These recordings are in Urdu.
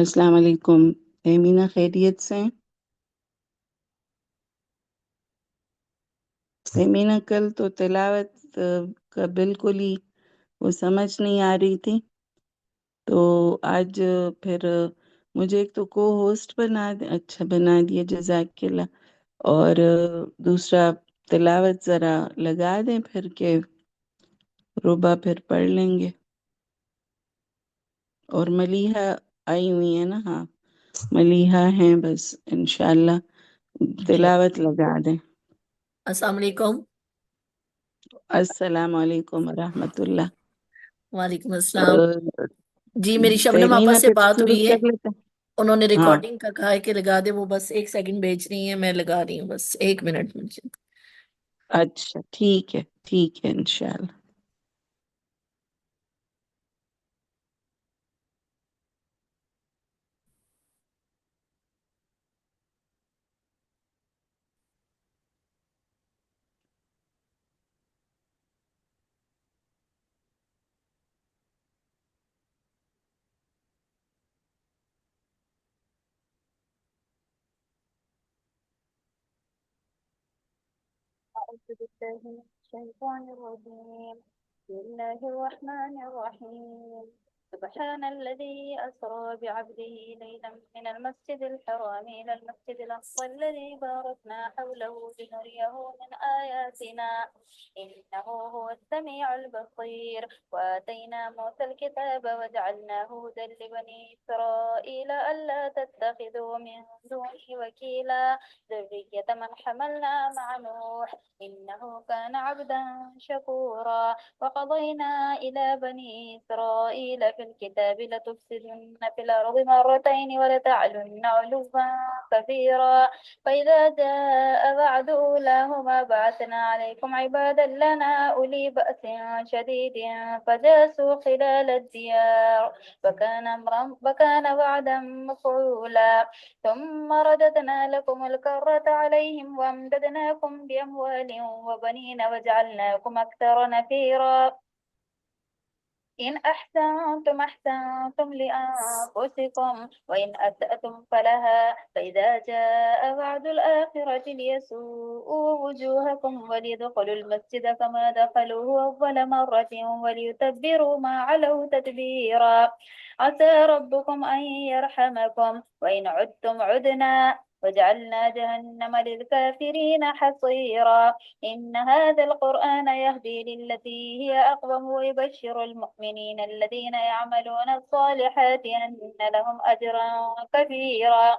السلام علیکم ایمینہ، خیریت سے ہیں؟ ایمینہ کل تو تلاوت کا بالکل ہی وہ سمجھ نہیں آ رہی تھی، تو آج پھر مجھے ایک تو کو ہوسٹ اچھا بنا دیا، جزاک اللہ، اور دوسرا تلاوت ذرا لگا دیں پھر کہ ربع پھر پڑھ لیں گے، اور ملیحہ آئی ہوئی ہے نا؟ ہاں ملیحہ ہیں، بس انشاءاللہ جی تلاوت لگا دیں۔ السلام علیکم۔ السلام علیکم ورحمۃ اللہ۔ وعلیکم السلام۔ جی میری شبنم آپا تیمینہ سے پھر بات شروع ہوئی ہے، کر لیتے ہیں؟ انہوں نے ہاں ریکارڈنگ کا کہا ہے کہ لگا دے، وہ بس 1 سیکنڈ بھیج رہی ہیں، میں لگا رہی ہوں، بس 1 منٹ مجھے۔ اچھا ٹھیک ہے انشاءاللہ۔ أعوذ بالله من الشيطان الرجيم. بسم الله الرحمن الرحيم. سبحان الذي أسرى بعبده ليلا من المسجد الحرام إلى المسجد الأقصى الذي باركنا حوله لنريه من آياتنا إنه هو السميع البصير. وآتينا موسى الكتاب وجعلناه هدى لبني إسرائيل ألا تتخذوا من دونه وكيلا ذرية من حملنا مع نوح إنه كان عبدا شكورا. وقضينا إلى بني إسرائيل في الكتاب لتفسدن في الأرض مرتين ولتعلن علوا كبيرا. فإذا جاء وعد أولاهما بعثنا عليكم عبادا لنا أولي بأس شديد فجاسوا خلال الديار وكان وعدا مفعولا. ثم رددنا لكم الكرة عليهم وأمددناكم بأموال وبنين وجعلناكم أكثر نفيرا. إن أحسنتم أحسنتم لأنفسكم وإن أسأتم فلها. فإذا جاء وعد الآخرة ليسوءوا وجوهكم وليدخلوا المسجد كما دخلوه أول مرة وليتبروا ما علوا تتبيرا. عسى ربكم أن يرحمكم وإن عدتم عدنا وجعلنا جهنم للكافرين حصيرا. إن هذا القرآن يهدي للتي هي أقوم ويبشر المؤمنين الذين يعملون الصالحات أن لهم أجرا كبيرا.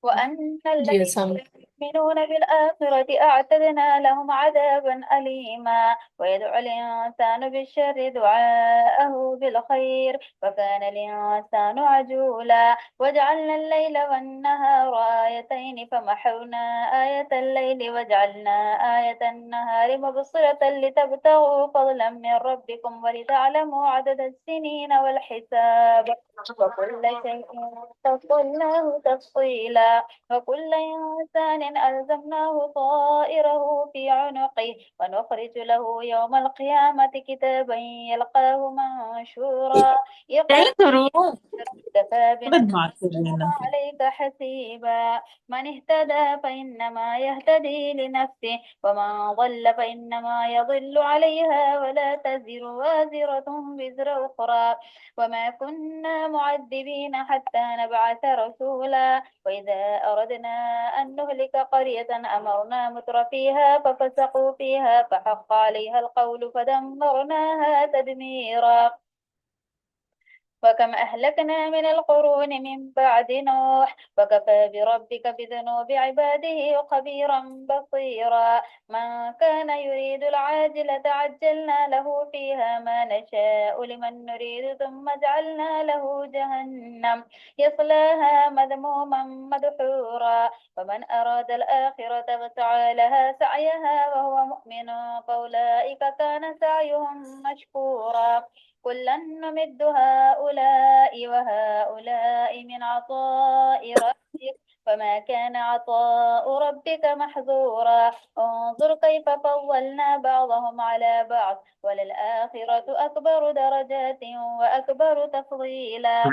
وأن جی الذين السلام لا يؤمنون بالآخرة أعتدنا لهم عذابا أليما. ويدعو الإنسان بالشر دعاءه بالخير وكان الإنسان عجولا. وجعلنا الليل والنهار آيتين فمحونا آية الليل وجعلنا آية النهار مبصرة لتبتغوا فضلا من ربكم ولتعلموا عدد السنين والحساب وكل شيء فصلناه تفصيلا. وكل إنسان ألزمناه طائره في عنقه ونخرج له يوم القيامة كتابا يلقاه منشورا. اقرأ كفى بنفسك عليك حسيبا. من اهتدى فإنما يهتدي لنفسه ومن ضل فإنما يضل عليها ولا تزر وازرة وزر أخرى. وما كنا معذبين حتى نبعث رسولا. وإذا أردنا أن نهلك قرية أمرنا متر فيها ففسقوا فيها فحق عليها القول فدمرناها تدميرا. وكم أهلكنا من القرون من بعد نوح وكفى بربك بذنوب عباده خبيرا بصيرا. من كان يريد العاجلة عجلنا له فيها ما نشاء لمن نريد ثم جعلنا له جهنم يصلاها مذموما مدحورا. ومن أراد الآخرة وسعى لها سعيها وهو مؤمن فأولئك كان سعيهم مشكورا. كلا نمد هؤلاء وهؤلاء من عطاء ربك وما كان عطاء ربك محظورا انظر كيف فضلنا بعضهم على بعض وللآخرة أكبر درجات وأكبر تفضيلا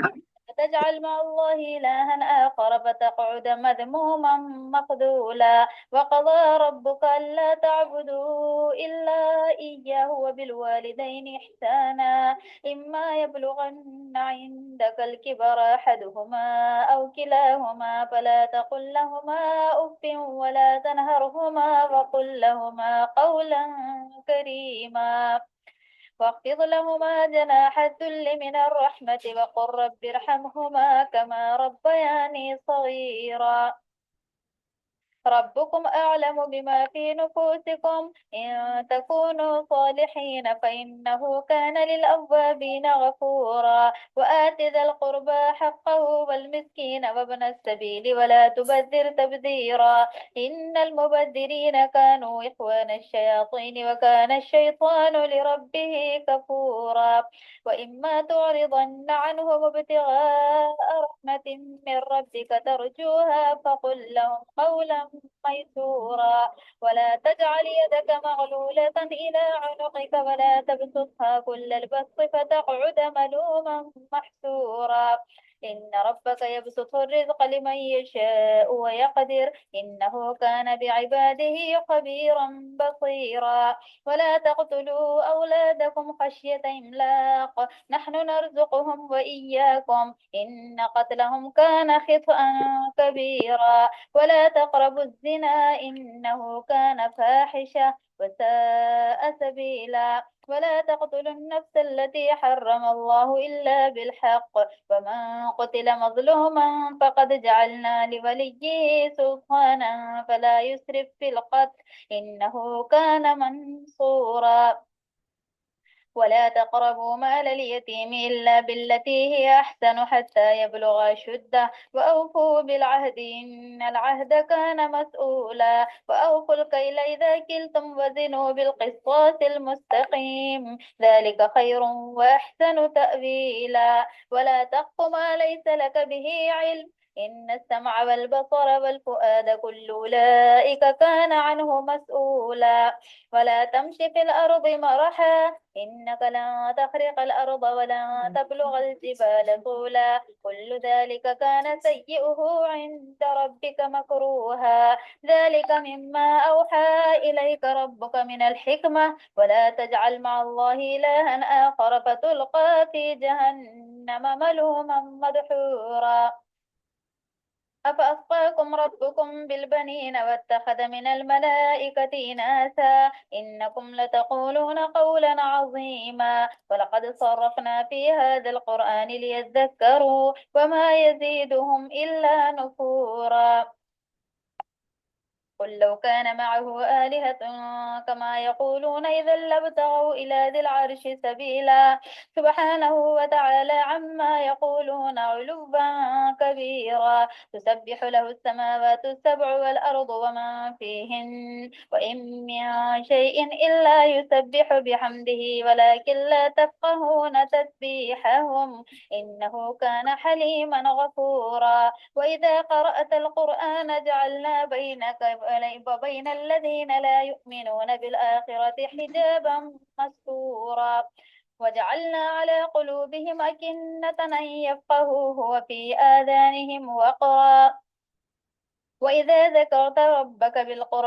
تجعل مع الله إلها آخر فتقعد مذموما مخذولا وقضى ربك ألا تعبدوا إلا إياه وبالوالدين إحسانا إما يبلغن عندك الكبر أحدهما أو كلاهما فلا تقل لهما أف ولا تنهرهما وقل لهما قولا كريما واخفض لهما جناح الذل من الرحمة وقل رب ارحمهما كما ربياني صغيرا ربكم أعلم بما في نفوسكم إن تكونوا صالحين فإنه كان للأوابين غفورا وآت ذا القربى حقه والمسكين وابن السبيل ولا تبذر تبذيرا إن المبذرين كانوا إخوان الشياطين وكان الشيطان لربه كفورا وإما تعرضن عنهم ابتغاء رحمة من ربك ترجوها فقل لهم قولا ميسورا ولا تجعل يدك مغلولة إلى عنقك ولا تبسطها كل البسط فتقعد ملوما محسورا إن ربك يبسط الرزق لمن يشاء ويقدر إنه كان بعباده خبيرا بصيرا ولا تقتلوا أولادكم خشية إملاق نحن نرزقهم وإياكم إن قتلهم كان خطأ كبيرا ولا تقربوا الزنا إنه كان فاحشة وساء سبيلا ولا تقتلوا النفس التي حرم الله إلا بالحق ومن قتل مظلوما فقد جعلنا لوليه سلطانا فلا يسرف في القتل إنه كان منصورا ولا تقربوا مال اليتيم إلا بالتي هي أحسن حتى يبلغ أشده وأوفوا بالعهد إن العهد كان مسؤولا وأوفوا الكيل إذا كلتم وزنوا بالقسطاس المستقيم ذلك خير وأحسن تأويلا ولا تقف ما ليس لك به علم إن السمع والبصر والفؤاد كل أولئك كان عنه مسؤولا ولا تمش في الأرض مرحا إنك لن تخرق الأرض ولن تبلغ الجبال طولا كل ذلك كان سيئه عند ربك مكروها ذلك مما أوحى إليك ربك من الحكمة ولا تجعل مع الله إلها آخر فتلقى في جهنم ملوما مدحورا أفأصفاكم ربكم بالبنين واتخذ من الملائكة إناثا إنكم لتقولون قولا عظيما ولقد صرفنا في هذا القرآن ليذكروا وما يزيدهم إلا نفورا قل لو كان معه آلهة كما يقولون إذا لابتغوا إلى ذي العرش سبيلا سبحانه وتعالى عما يقولون علوا كبيرا تسبح له السماوات السبع والأرض وما فيهن وإن من شيء إلا يسبح بحمده ولكن لا تفقهون تسبيحهم إنه كان حليما غفورا وإذا قرأت القرآن جعلنا بينك وبين الذين لا يؤمنون بالآخرة حجابا مستورا وجعلنا على قلوبهم أكنة أن يفقهوه وفي آذانهم وقرا وإذا ذكرت ربك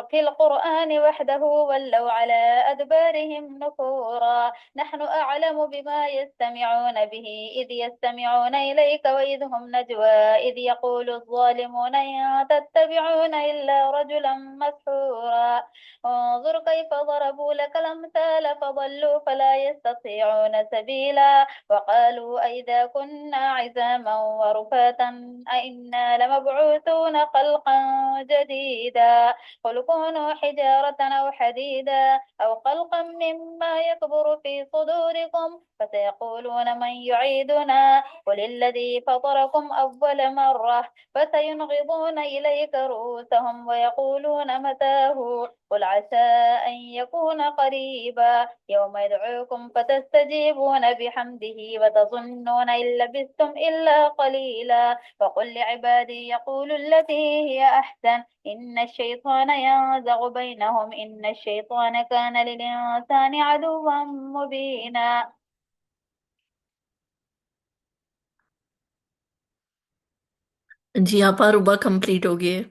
في القرآن وحده ولوا على أدبارهم نفورا نحن أعلم بما يستمعون به إذ يستمعون إليك وإذ هم نجوى إذ يقول الظالمون إن تتبعون إلا رجلا مسحورا انظر كيف ضربوا لك الأمثال فضلوا فلا يستطيعون سبيلا وقالوا أئذا كنا عظاما ورفاتا أئنا لمبعوثون خلقا جديدا قل كونوا حجارة أو حديدا أو خلقا مما يكبر في صدوركم فسيقولون من يعيدنا قل الذي فطركم أول مرة فسينغضون إليك رؤوسهم ويقولون متاه قل عسى أن يكون قريبا يوم يدعوكم فتستجيبون بحمده وتظنون إن لبثتم إلا قليلا وقل لعبادي يقولوا التي هي أحسن إن الشيطان ينزغ بينهم إن الشيطان كان للإنسان عدوا مبينا. جی آپا ربا کمپلیٹ ہو گئی ہے.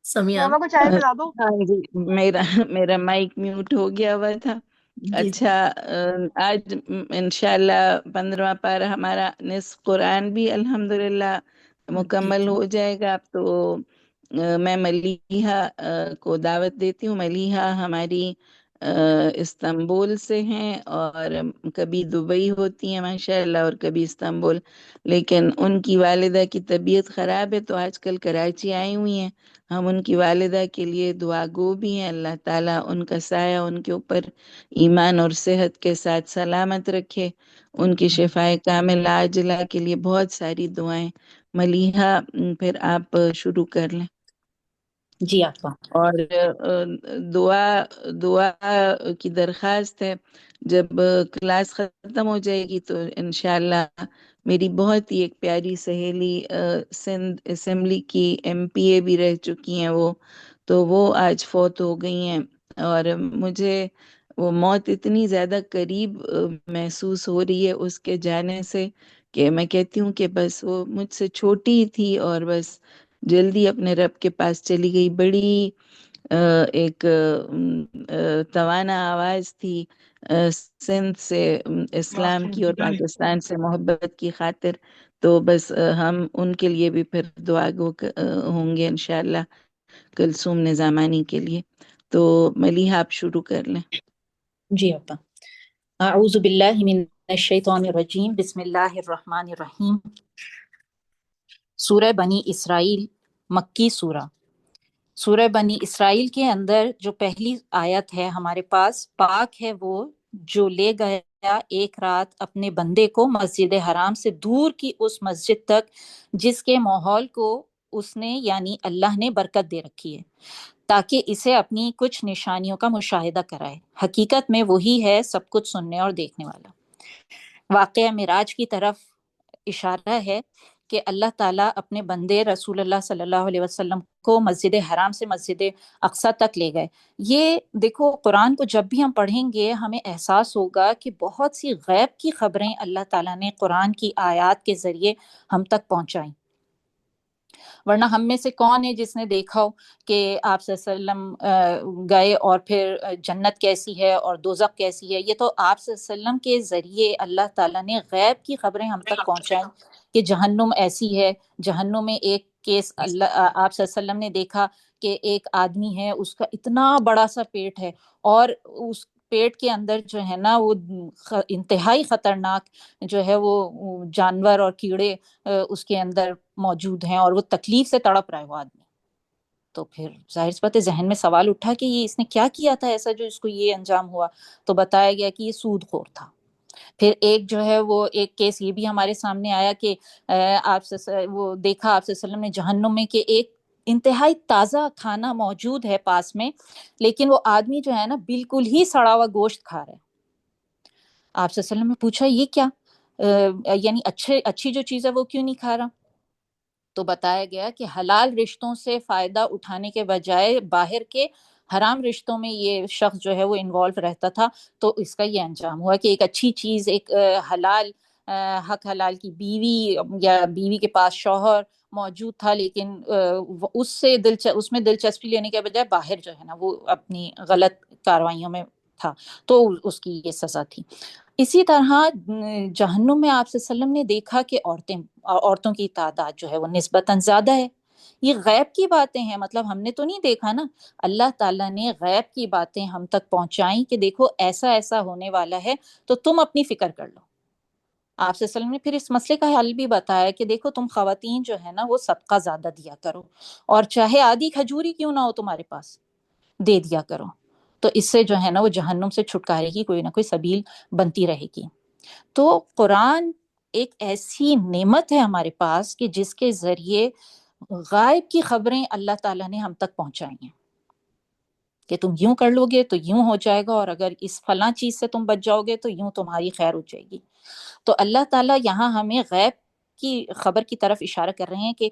سمیان. مولانا کو چائے پلا دو. ہاں جی، میرا میرا مائک میوٹ ہو گیا ہوا تھا. جی اچھا، آج انشاءاللہ 15واں پارہ ہمارا نصف قرآن بھی الحمدللہ مکمل ہو جائے گا. تو میں ملیحہ کو دعوت دیتی ہوں. ملیحہ ہماری استنبول سے ہیں اور کبھی دبئی ہوتی ہیں ماشاءاللہ اور کبھی استنبول، لیکن ان کی والدہ کی طبیعت خراب ہے تو آج کل کراچی آئی ہوئی ہیں. ہم ان کی والدہ کے لیے دعا گو بھی ہیں. اللہ تعالیٰ ان کا سایہ ان کے اوپر ایمان اور صحت کے ساتھ سلامت رکھے. ان کی شفائے کامل عاجلہ کے لیے بہت ساری دعائیں. ملیحہ پھر آپ شروع کر لیں. جی آپا. اور دعا کی درخواست ہے، جب کلاس ختم ہو جائے گی تو انشاءاللہ میری بہت ہی ایک پیاری سہیلی سندھ اسمبلی کی MP بھی رہ چکی ہیں وہ آج فوت ہو گئی ہیں. اور مجھے وہ موت اتنی زیادہ قریب محسوس ہو رہی ہے اس کے جانے سے کہ میں کہتی ہوں کہ بس وہ مجھ سے چھوٹی تھی اور بس جلدی اپنے رب کے پاس چلی گئی. بڑی ایک توانا آواز تھی سندھ سے اسلام کی اور پاکستان سے محبت کی خاطر. تو بس ہم ان کے لیے بھی پھر دعا گو ہوں گے انشاءاللہ کلثوم نظامانی کے لیے. تو ملیحہ آپ شروع کر لیں. جی آپا. اعوذ باللہ من الشیطان الرجیم بسم اللہ الرحمن الرحیم. سورہ بنی اسرائیل مکی سورہ. سورہ بنی اسرائیل کے اندر جو پہلی آیت ہے ہمارے پاس، پاک ہے وہ جو لے گیا ایک رات اپنے بندے کو مسجد حرام سے دور کی اس مسجد تک جس کے ماحول کو اس نے یعنی اللہ نے برکت دے رکھی ہے، تاکہ اسے اپنی کچھ نشانیوں کا مشاہدہ کرائے. حقیقت میں وہی ہے سب کچھ سننے اور دیکھنے والا. واقعہ معراج کی طرف اشارہ ہے کہ اللہ تعالیٰ اپنے بندے رسول اللہ صلی اللہ علیہ وسلم کو مسجد حرام سے مسجد اقصیٰ تک لے گئے. یہ دیکھو قرآن کو جب بھی ہم پڑھیں گے ہمیں احساس ہوگا کہ بہت سی غیب کی خبریں اللہ تعالیٰ نے قرآن کی آیات کے ذریعے ہم تک پہنچائیں. ورنہ ہم میں سے کون ہے جس نے دیکھا ہو کہ آپ صلی اللہ علیہ وسلم گئے اور پھر جنت کیسی ہے اور دوزخ کیسی ہے. یہ تو آپ صلی اللہ علیہ وسلم کے ذریعے اللہ تعالیٰ نے غیب کی خبریں ہم تک پہنچائیں کہ جہنم ایسی ہے. جہنم میں ایک کیس آپ صلی اللہ علیہ وسلم نے دیکھا کہ ایک آدمی ہے، اس کا اتنا بڑا سا پیٹ ہے اور اس پیٹ کے اندر جو ہے نا وہ انتہائی خطرناک جو ہے وہ جانور اور کیڑے اس کے اندر موجود ہیں اور وہ تکلیف سے تڑپ رہا ہے وہ آدمی. تو پھر ظاہر سی بات ہے ذہن میں سوال اٹھا کہ یہ اس نے کیا کیا تھا ایسا جو اس کو یہ انجام ہوا. تو بتایا گیا کہ یہ سود خور تھا. پھر ایک جو ہے وہ ایک کیس یہ بھی ہمارے سامنے آیا کہ وہ دیکھا آپ صلی اللہ علیہ وسلم نے جہنم میں کہ ایک انتہائی تازہ کھانا موجود ہے پاس میں، لیکن وہ آدمی جو ہے نا بالکل ہی سڑا ہوا گوشت کھا رہا ہے. آپ صلی اللہ علیہ وسلم نے پوچھا یہ کیا، یعنی اچھی جو چیز ہے وہ کیوں نہیں کھا رہا؟ تو بتایا گیا کہ حلال رشتوں سے فائدہ اٹھانے کے بجائے باہر کے حرام رشتوں میں یہ شخص جو ہے وہ انوالو رہتا تھا. تو اس کا یہ انجام ہوا کہ ایک اچھی چیز، ایک حلال حق حلال کی بیوی یا بیوی کے پاس شوہر موجود تھا، لیکن اس میں دلچسپی لینے کے بجائے باہر جو ہے نا وہ اپنی غلط کاروائیوں میں تھا، تو اس کی یہ سزا تھی. اسی طرح جہنم میں آپ صلی اللہ علیہ وسلم نے دیکھا کہ عورتوں کی تعداد جو ہے وہ نسبتاً زیادہ ہے. یہ غیب کی باتیں ہیں، مطلب ہم نے تو نہیں دیکھا نا، اللہ تعالیٰ نے غیب کی باتیں ہم تک پہنچائیں کہ دیکھو ایسا ایسا ہونے والا ہے تو تم اپنی فکر کر لو. آپ صلی اللہ علیہ وسلم نے پھر اس مسئلے کا حل بھی بتایا کہ دیکھو تم خواتین جو ہے نا وہ صدقہ زیادہ دیا کرو، اور چاہے آدھی کھجوری کیوں نہ ہو تمہارے پاس دے دیا کرو. تو اس سے جو ہے نا وہ جہنم سے چھٹکارے کی کوئی نہ کوئی سبیل بنتی رہے گی. تو قرآن ایک ایسی نعمت ہے ہمارے پاس کہ جس کے ذریعے غائب کی خبریں اللہ تعالیٰ نے ہم تک پہنچائی ہیں کہ تم یوں کر لو گے تو یوں ہو جائے گا، اور اگر اس فلاں چیز سے تم بچ جاؤ گے تو یوں تمہاری خیر ہو جائے گی۔ تو اللہ تعالیٰ یہاں ہمیں غیب کی خبر کی طرف اشارہ کر رہے ہیں کہ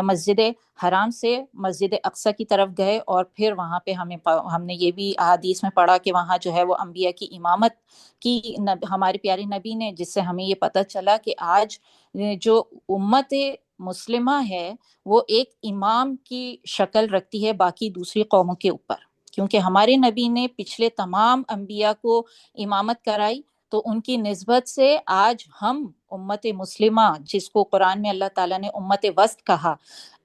مسجد حرام سے مسجد اقصی کی طرف گئے، اور پھر وہاں پہ ہم نے یہ بھی احادیث میں پڑھا کہ وہاں جو ہے وہ انبیاء کی امامت کی ہمارے پیارے نبی نے، جس سے ہمیں یہ پتہ چلا کہ آج جو امت مسلمہ ہے وہ ایک امام کی شکل رکھتی ہے باقی دوسری قوموں کے اوپر، کیونکہ ہمارے نبی نے پچھلے تمام انبیاء کو امامت کرائی، تو ان کی نسبت سے آج ہم امت مسلمہ، جس کو قرآن میں اللہ تعالیٰ نے امت وسط کہا،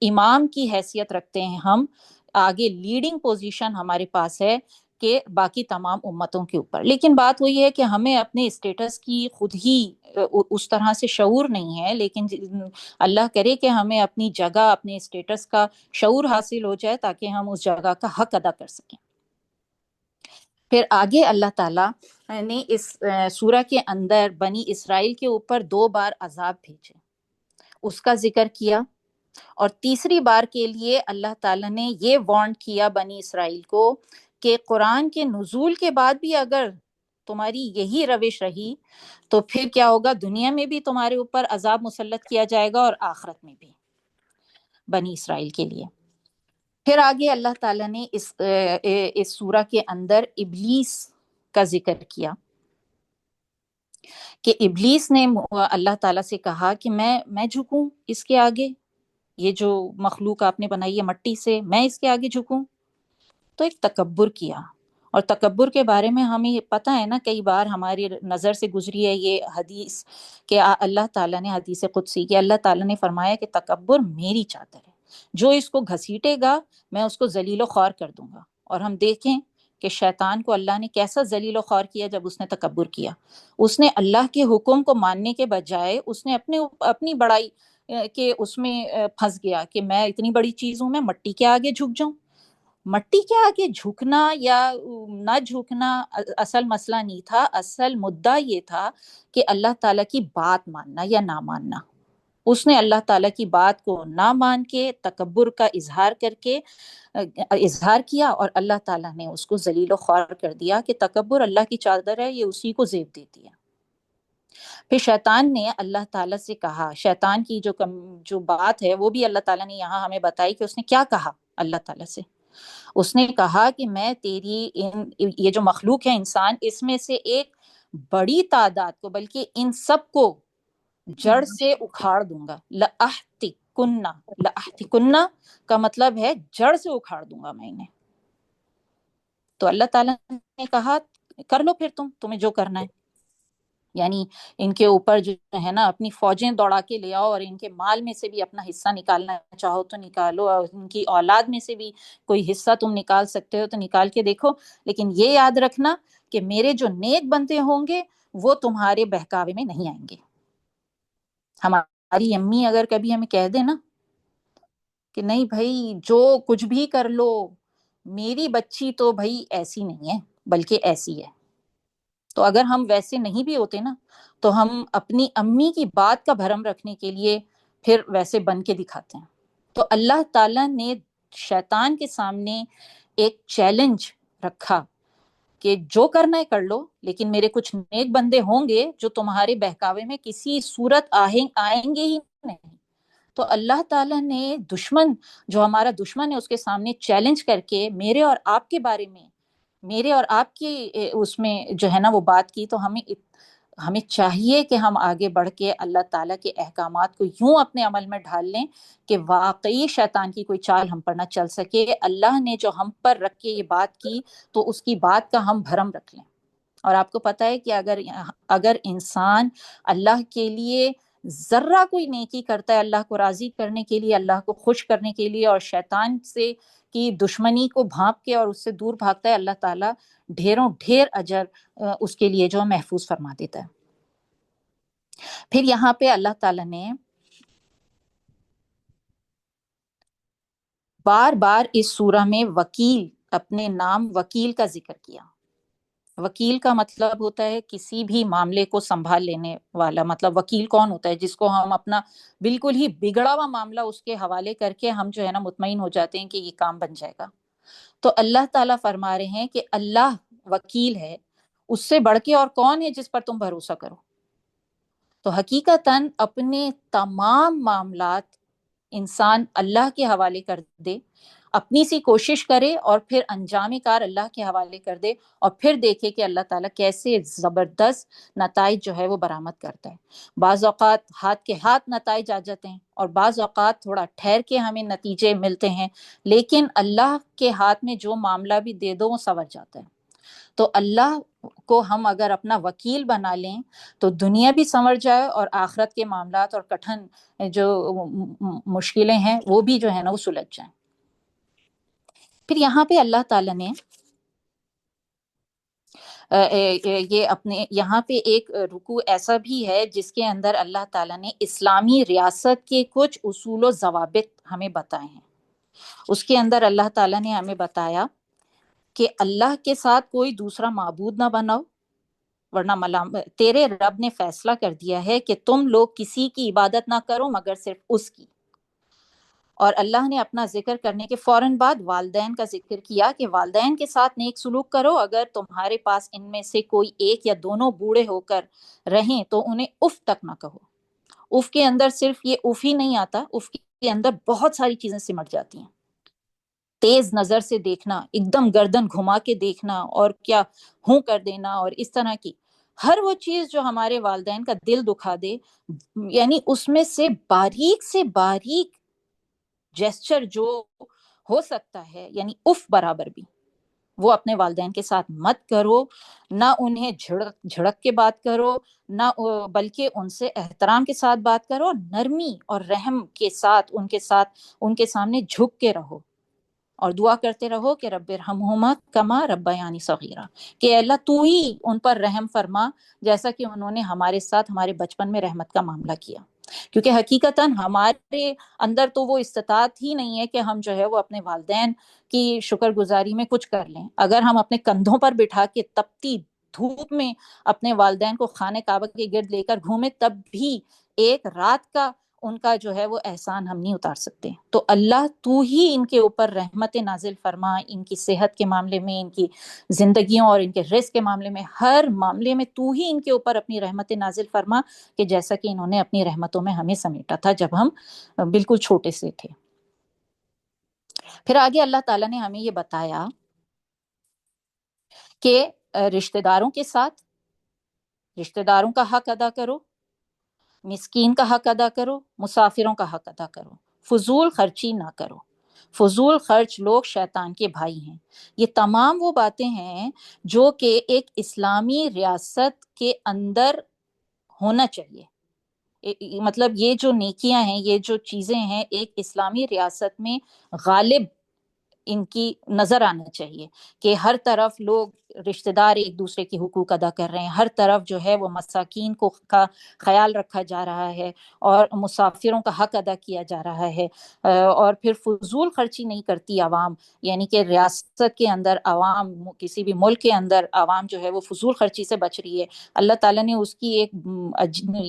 امام کی حیثیت رکھتے ہیں ہم، آگے لیڈنگ پوزیشن ہمارے پاس ہے کہ باقی تمام امتوں کے اوپر۔ لیکن بات وہی ہے کہ ہمیں اپنے اسٹیٹس کی خود ہی اس طرح سے شعور نہیں ہے، لیکن اللہ کرے کہ ہمیں اپنی جگہ، اپنے اسٹیٹس کا شعور حاصل ہو جائے تاکہ ہم اس جگہ کا حق ادا کر سکیں۔ پھر آگے اللہ تعالیٰ نے اس سورہ کے اندر بنی اسرائیل کے اوپر 2 بار عذاب بھیجے، اس کا ذکر کیا، اور تیسری بار کے لیے اللہ تعالیٰ نے یہ وارن کیا بنی اسرائیل کو کہ قرآن کے نزول کے بعد بھی اگر تمہاری یہی روش رہی تو پھر کیا ہوگا، دنیا میں بھی تمہارے اوپر عذاب مسلط کیا جائے گا اور آخرت میں بھی بنی اسرائیل کے لیے۔ پھر آگے اللہ تعالیٰ نے اس سورہ کے اندر ابلیس کا ذکر کیا کہ ابلیس نے اللہ تعالیٰ سے کہا کہ میں جھکوں اس کے آگے، یہ جو مخلوق آپ نے بنائی ہے مٹی سے، میں اس کے آگے جھکوں؟ تو ایک تکبر کیا، اور تکبر کے بارے میں ہمیں پتہ ہے نا، کئی بار ہماری نظر سے گزری ہے یہ حدیث کہ اللہ تعالیٰ نے، حدیث قدسی کہ اللہ تعالیٰ نے فرمایا کہ تکبر میری چادر ہے، جو اس کو گھسیٹے گا میں اس کو ذلیل و خوار کر دوں گا۔ اور ہم دیکھیں کہ شیطان کو اللہ نے کیسا ذلیل و خوار کیا جب اس نے تکبر کیا۔ اس نے اللہ کے حکم کو ماننے کے بجائے اس نے اپنی بڑائی کہ اس میں پھنس گیا کہ میں اتنی بڑی چیز ہوں، میں مٹی کے آگے جھک جاؤں۔ مٹی کے آگے جھکنا یا نہ جھکنا اصل مسئلہ نہیں تھا، اصل مدعا یہ تھا کہ اللہ تعالیٰ کی بات ماننا یا نہ ماننا۔ اس نے اللہ تعالیٰ کی بات کو نہ مان کے تکبر کا اظہار کیا، اور اللہ تعالیٰ نے اس کو ذلیل و خوار کر دیا کہ تکبر اللہ کی چادر ہے، یہ اسی کو زیب دیتی ہے۔ پھر شیطان نے اللہ تعالیٰ سے کہا، شیطان کی جو بات ہے وہ بھی اللہ تعالیٰ نے یہاں ہمیں بتائی کہ اس نے کیا کہا اللہ تعالیٰ سے۔ اس نے کہا کہ میں تیری یہ جو مخلوق ہے انسان، اس میں سے ایک بڑی تعداد کو، بلکہ ان سب کو جڑ سے اکھاڑ دوں گا۔ لَأَحْتِكُنَّ کا مطلب ہے جڑ سے اکھاڑ دوں گا میں انہیں۔ تو اللہ تعالیٰ نے کہا کر لو پھر تمہیں جو کرنا ہے، یعنی ان کے اوپر جو ہے نا اپنی فوجیں دوڑا کے لے آؤ، اور ان کے مال میں سے بھی اپنا حصہ نکالنا چاہو تو نکالو، اور ان کی اولاد میں سے بھی کوئی حصہ تم نکال سکتے ہو تو نکال کے دیکھو، لیکن یہ یاد رکھنا کہ میرے جو نیک بندے ہوں گے وہ تمہارے بہکاوے میں نہیں آئیں گے۔ ہماری امی اگر کبھی ہمیں کہہ دے نا کہ نہیں بھائی جو کچھ بھی کر لو، میری بچی تو بھائی ایسی نہیں ہے بلکہ ایسی ہے، تو اگر ہم ویسے نہیں بھی ہوتے نا تو ہم اپنی امی کی بات کا بھرم رکھنے کے لیے پھر ویسے بن کے دکھاتے ہیں۔ تو اللہ تعالیٰ نے شیطان کے سامنے ایک چیلنج رکھا کہ جو کرنا ہے کر لو، لیکن میرے کچھ نیک بندے ہوں گے جو تمہارے بہکاوے میں کسی صورت آئیں گے ہی نہیں۔ تو اللہ تعالیٰ نے دشمن، جو ہمارا دشمن ہے، اس کے سامنے چیلنج کر کے میرے اور آپ کے بارے میں، میرے اور آپ کی اس میں جو ہے نا وہ بات کی، تو ہمیں چاہیے کہ ہم آگے بڑھ کے اللہ تعالیٰ کے احکامات کو یوں اپنے عمل میں ڈھال لیں کہ واقعی شیطان کی کوئی چال ہم پر نہ چل سکے۔ اللہ نے جو ہم پر رکھ کے یہ بات کی تو اس کی بات کا ہم بھرم رکھ لیں۔ اور آپ کو پتہ ہے کہ اگر انسان اللہ کے لیے ذرہ کوئی نیکی کرتا ہے، اللہ کو راضی کرنے کے لیے، اللہ کو خوش کرنے کے لیے، اور شیطان سے کی دشمنی کو بھانپ کے اور اس سے دور بھاگتا ہے، اللہ تعالیٰ ڈھیروں ڈھیر اجر اس کے لیے جو محفوظ فرما دیتا ہے۔ پھر یہاں پہ اللہ تعالیٰ نے بار بار اس سورہ میں وکیل، اپنے نام وکیل کا ذکر کیا وکیل کا مطلب ہوتا ہے کسی بھی معاملے کو سنبھال لینے والا. مطلب وکیل کون ہوتا ہے؟ جس کو ہم اپنا بالکل ہی بگڑا ہوا معاملہ اس کے حوالے کر کے ہم جو ہے نا مطمئن ہو جاتے ہیں کہ یہ کام بن جائے گا. تو اللہ تعالیٰ فرما رہے ہیں کہ اللہ وکیل ہے، اس سے بڑھ کے اور کون ہے جس پر تم بھروسہ کرو. تو حقیقتاً اپنے تمام معاملات انسان اللہ کے حوالے کر دے، اپنی سی کوشش کرے اور پھر انجام کار اللہ کے حوالے کر دے، اور پھر دیکھے کہ اللہ تعالیٰ کیسے زبردست نتائج جو ہے وہ برآمد کرتا ہے. بعض اوقات ہاتھ کے ہاتھ نتائج آ جاتے ہیں، اور بعض اوقات تھوڑا ٹھہر کے ہمیں نتیجے ملتے ہیں، لیکن اللہ کے ہاتھ میں جو معاملہ بھی دے دو وہ سنور جاتا ہے. تو اللہ کو ہم اگر اپنا وکیل بنا لیں تو دنیا بھی سنور جائے، اور آخرت کے معاملات اور کٹھن جو مشکلیں ہیں وہ بھی جو ہے نا وہ سلجھ جائیں. پھر یہاں پہ اللہ تعالیٰ نے یہ اپنے یہاں پہ ایک رکوع ایسا بھی ہے جس کے اندر اللہ تعالیٰ نے اسلامی ریاست کے کچھ اصول و ضوابط ہمیں بتائے ہیں. اس کے اندر اللہ تعالیٰ نے ہمیں بتایا کہ اللہ کے ساتھ کوئی دوسرا معبود نہ بناؤ، ورنہ تیرے رب نے فیصلہ کر دیا ہے کہ تم لوگ کسی کی عبادت نہ کرو مگر صرف اس کی. اور اللہ نے اپنا ذکر کرنے کے فوراً بعد والدین کا ذکر کیا کہ والدین کے ساتھ نیک سلوک کرو، اگر تمہارے پاس ان میں سے کوئی ایک یا دونوں بوڑھے ہو کر رہیں تو انہیں اف تک نہ کہو. اف کے اندر صرف یہ اف ہی نہیں آتا، اف کے اندر بہت ساری چیزیں سمٹ جاتی ہیں. تیز نظر سے دیکھنا، ایک دم گردن گھما کے دیکھنا، اور کیا ہوں کر دینا، اور اس طرح کی ہر وہ چیز جو ہمارے والدین کا دل دکھا دے، یعنی اس میں سے باریک جیسچر جو ہو سکتا ہے، یعنی اف برابر بھی وہ اپنے والدین کے ساتھ مت کرو. نہ انہیں جھڑک کے بات کرو، نہ بلکہ ان سے احترام کے ساتھ بات کرو، نرمی اور رحم کے ساتھ ان کے سامنے جھک کے رہو، اور دعا کرتے رہو کہ رب ارحمہما کما ربیانی صغیرا، کہ اللہ تو ہی ان پر رحم فرما جیسا کہ انہوں نے ہمارے ساتھ ہمارے بچپن میں رحمت کا معاملہ کیا. کیونکہ حقیقتاً ہمارے اندر تو وہ استطاعت ہی نہیں ہے کہ ہم جو ہے وہ اپنے والدین کی شکر گزاری میں کچھ کر لیں. اگر ہم اپنے کندھوں پر بٹھا کے تپتی دھوپ میں اپنے والدین کو خانہ کعبہ کے گرد لے کر گھومے، تب بھی ایک رات کا ان کا جو ہے وہ احسان ہم نہیں اتار سکتے. تو اللہ تو ہی ان کے اوپر رحمت نازل فرما، ان کی صحت کے معاملے میں، ان کی زندگیوں اور ان کے رزق کے معاملے میں، ہر معاملے میں تو ہی ان کے اوپر اپنی رحمت نازل فرما، کہ جیسا کہ انہوں نے اپنی رحمتوں میں ہمیں سمیٹا تھا جب ہم بالکل چھوٹے سے تھے. پھر آگے اللہ تعالیٰ نے ہمیں یہ بتایا کہ رشتہ داروں کے ساتھ رشتہ داروں کا حق ادا کرو، مسکین کا حق ادا کرو، مسافروں کا حق ادا کرو، فضول خرچی نہ کرو. فضول خرچ لوگ شیطان کے بھائی ہیں. یہ تمام وہ باتیں ہیں جو کہ ایک اسلامی ریاست کے اندر ہونا چاہیے. مطلب یہ جو نیکیاں ہیں، یہ جو چیزیں ہیں، ایک اسلامی ریاست میں غالب ان کی نظر آنا چاہیے کہ ہر طرف لوگ رشتہ دار ایک دوسرے کے حقوق ادا کر رہے ہیں، ہر طرف جو ہے وہ مساکین کا خیال رکھا جا رہا ہے، اور مسافروں کا حق ادا کیا جا رہا ہے. اور پھر فضول خرچی نہیں کرتی عوام، یعنی کہ ریاست کے اندر عوام، کسی بھی ملک کے اندر عوام جو ہے وہ فضول خرچی سے بچ رہی ہے. اللہ تعالیٰ نے اس کی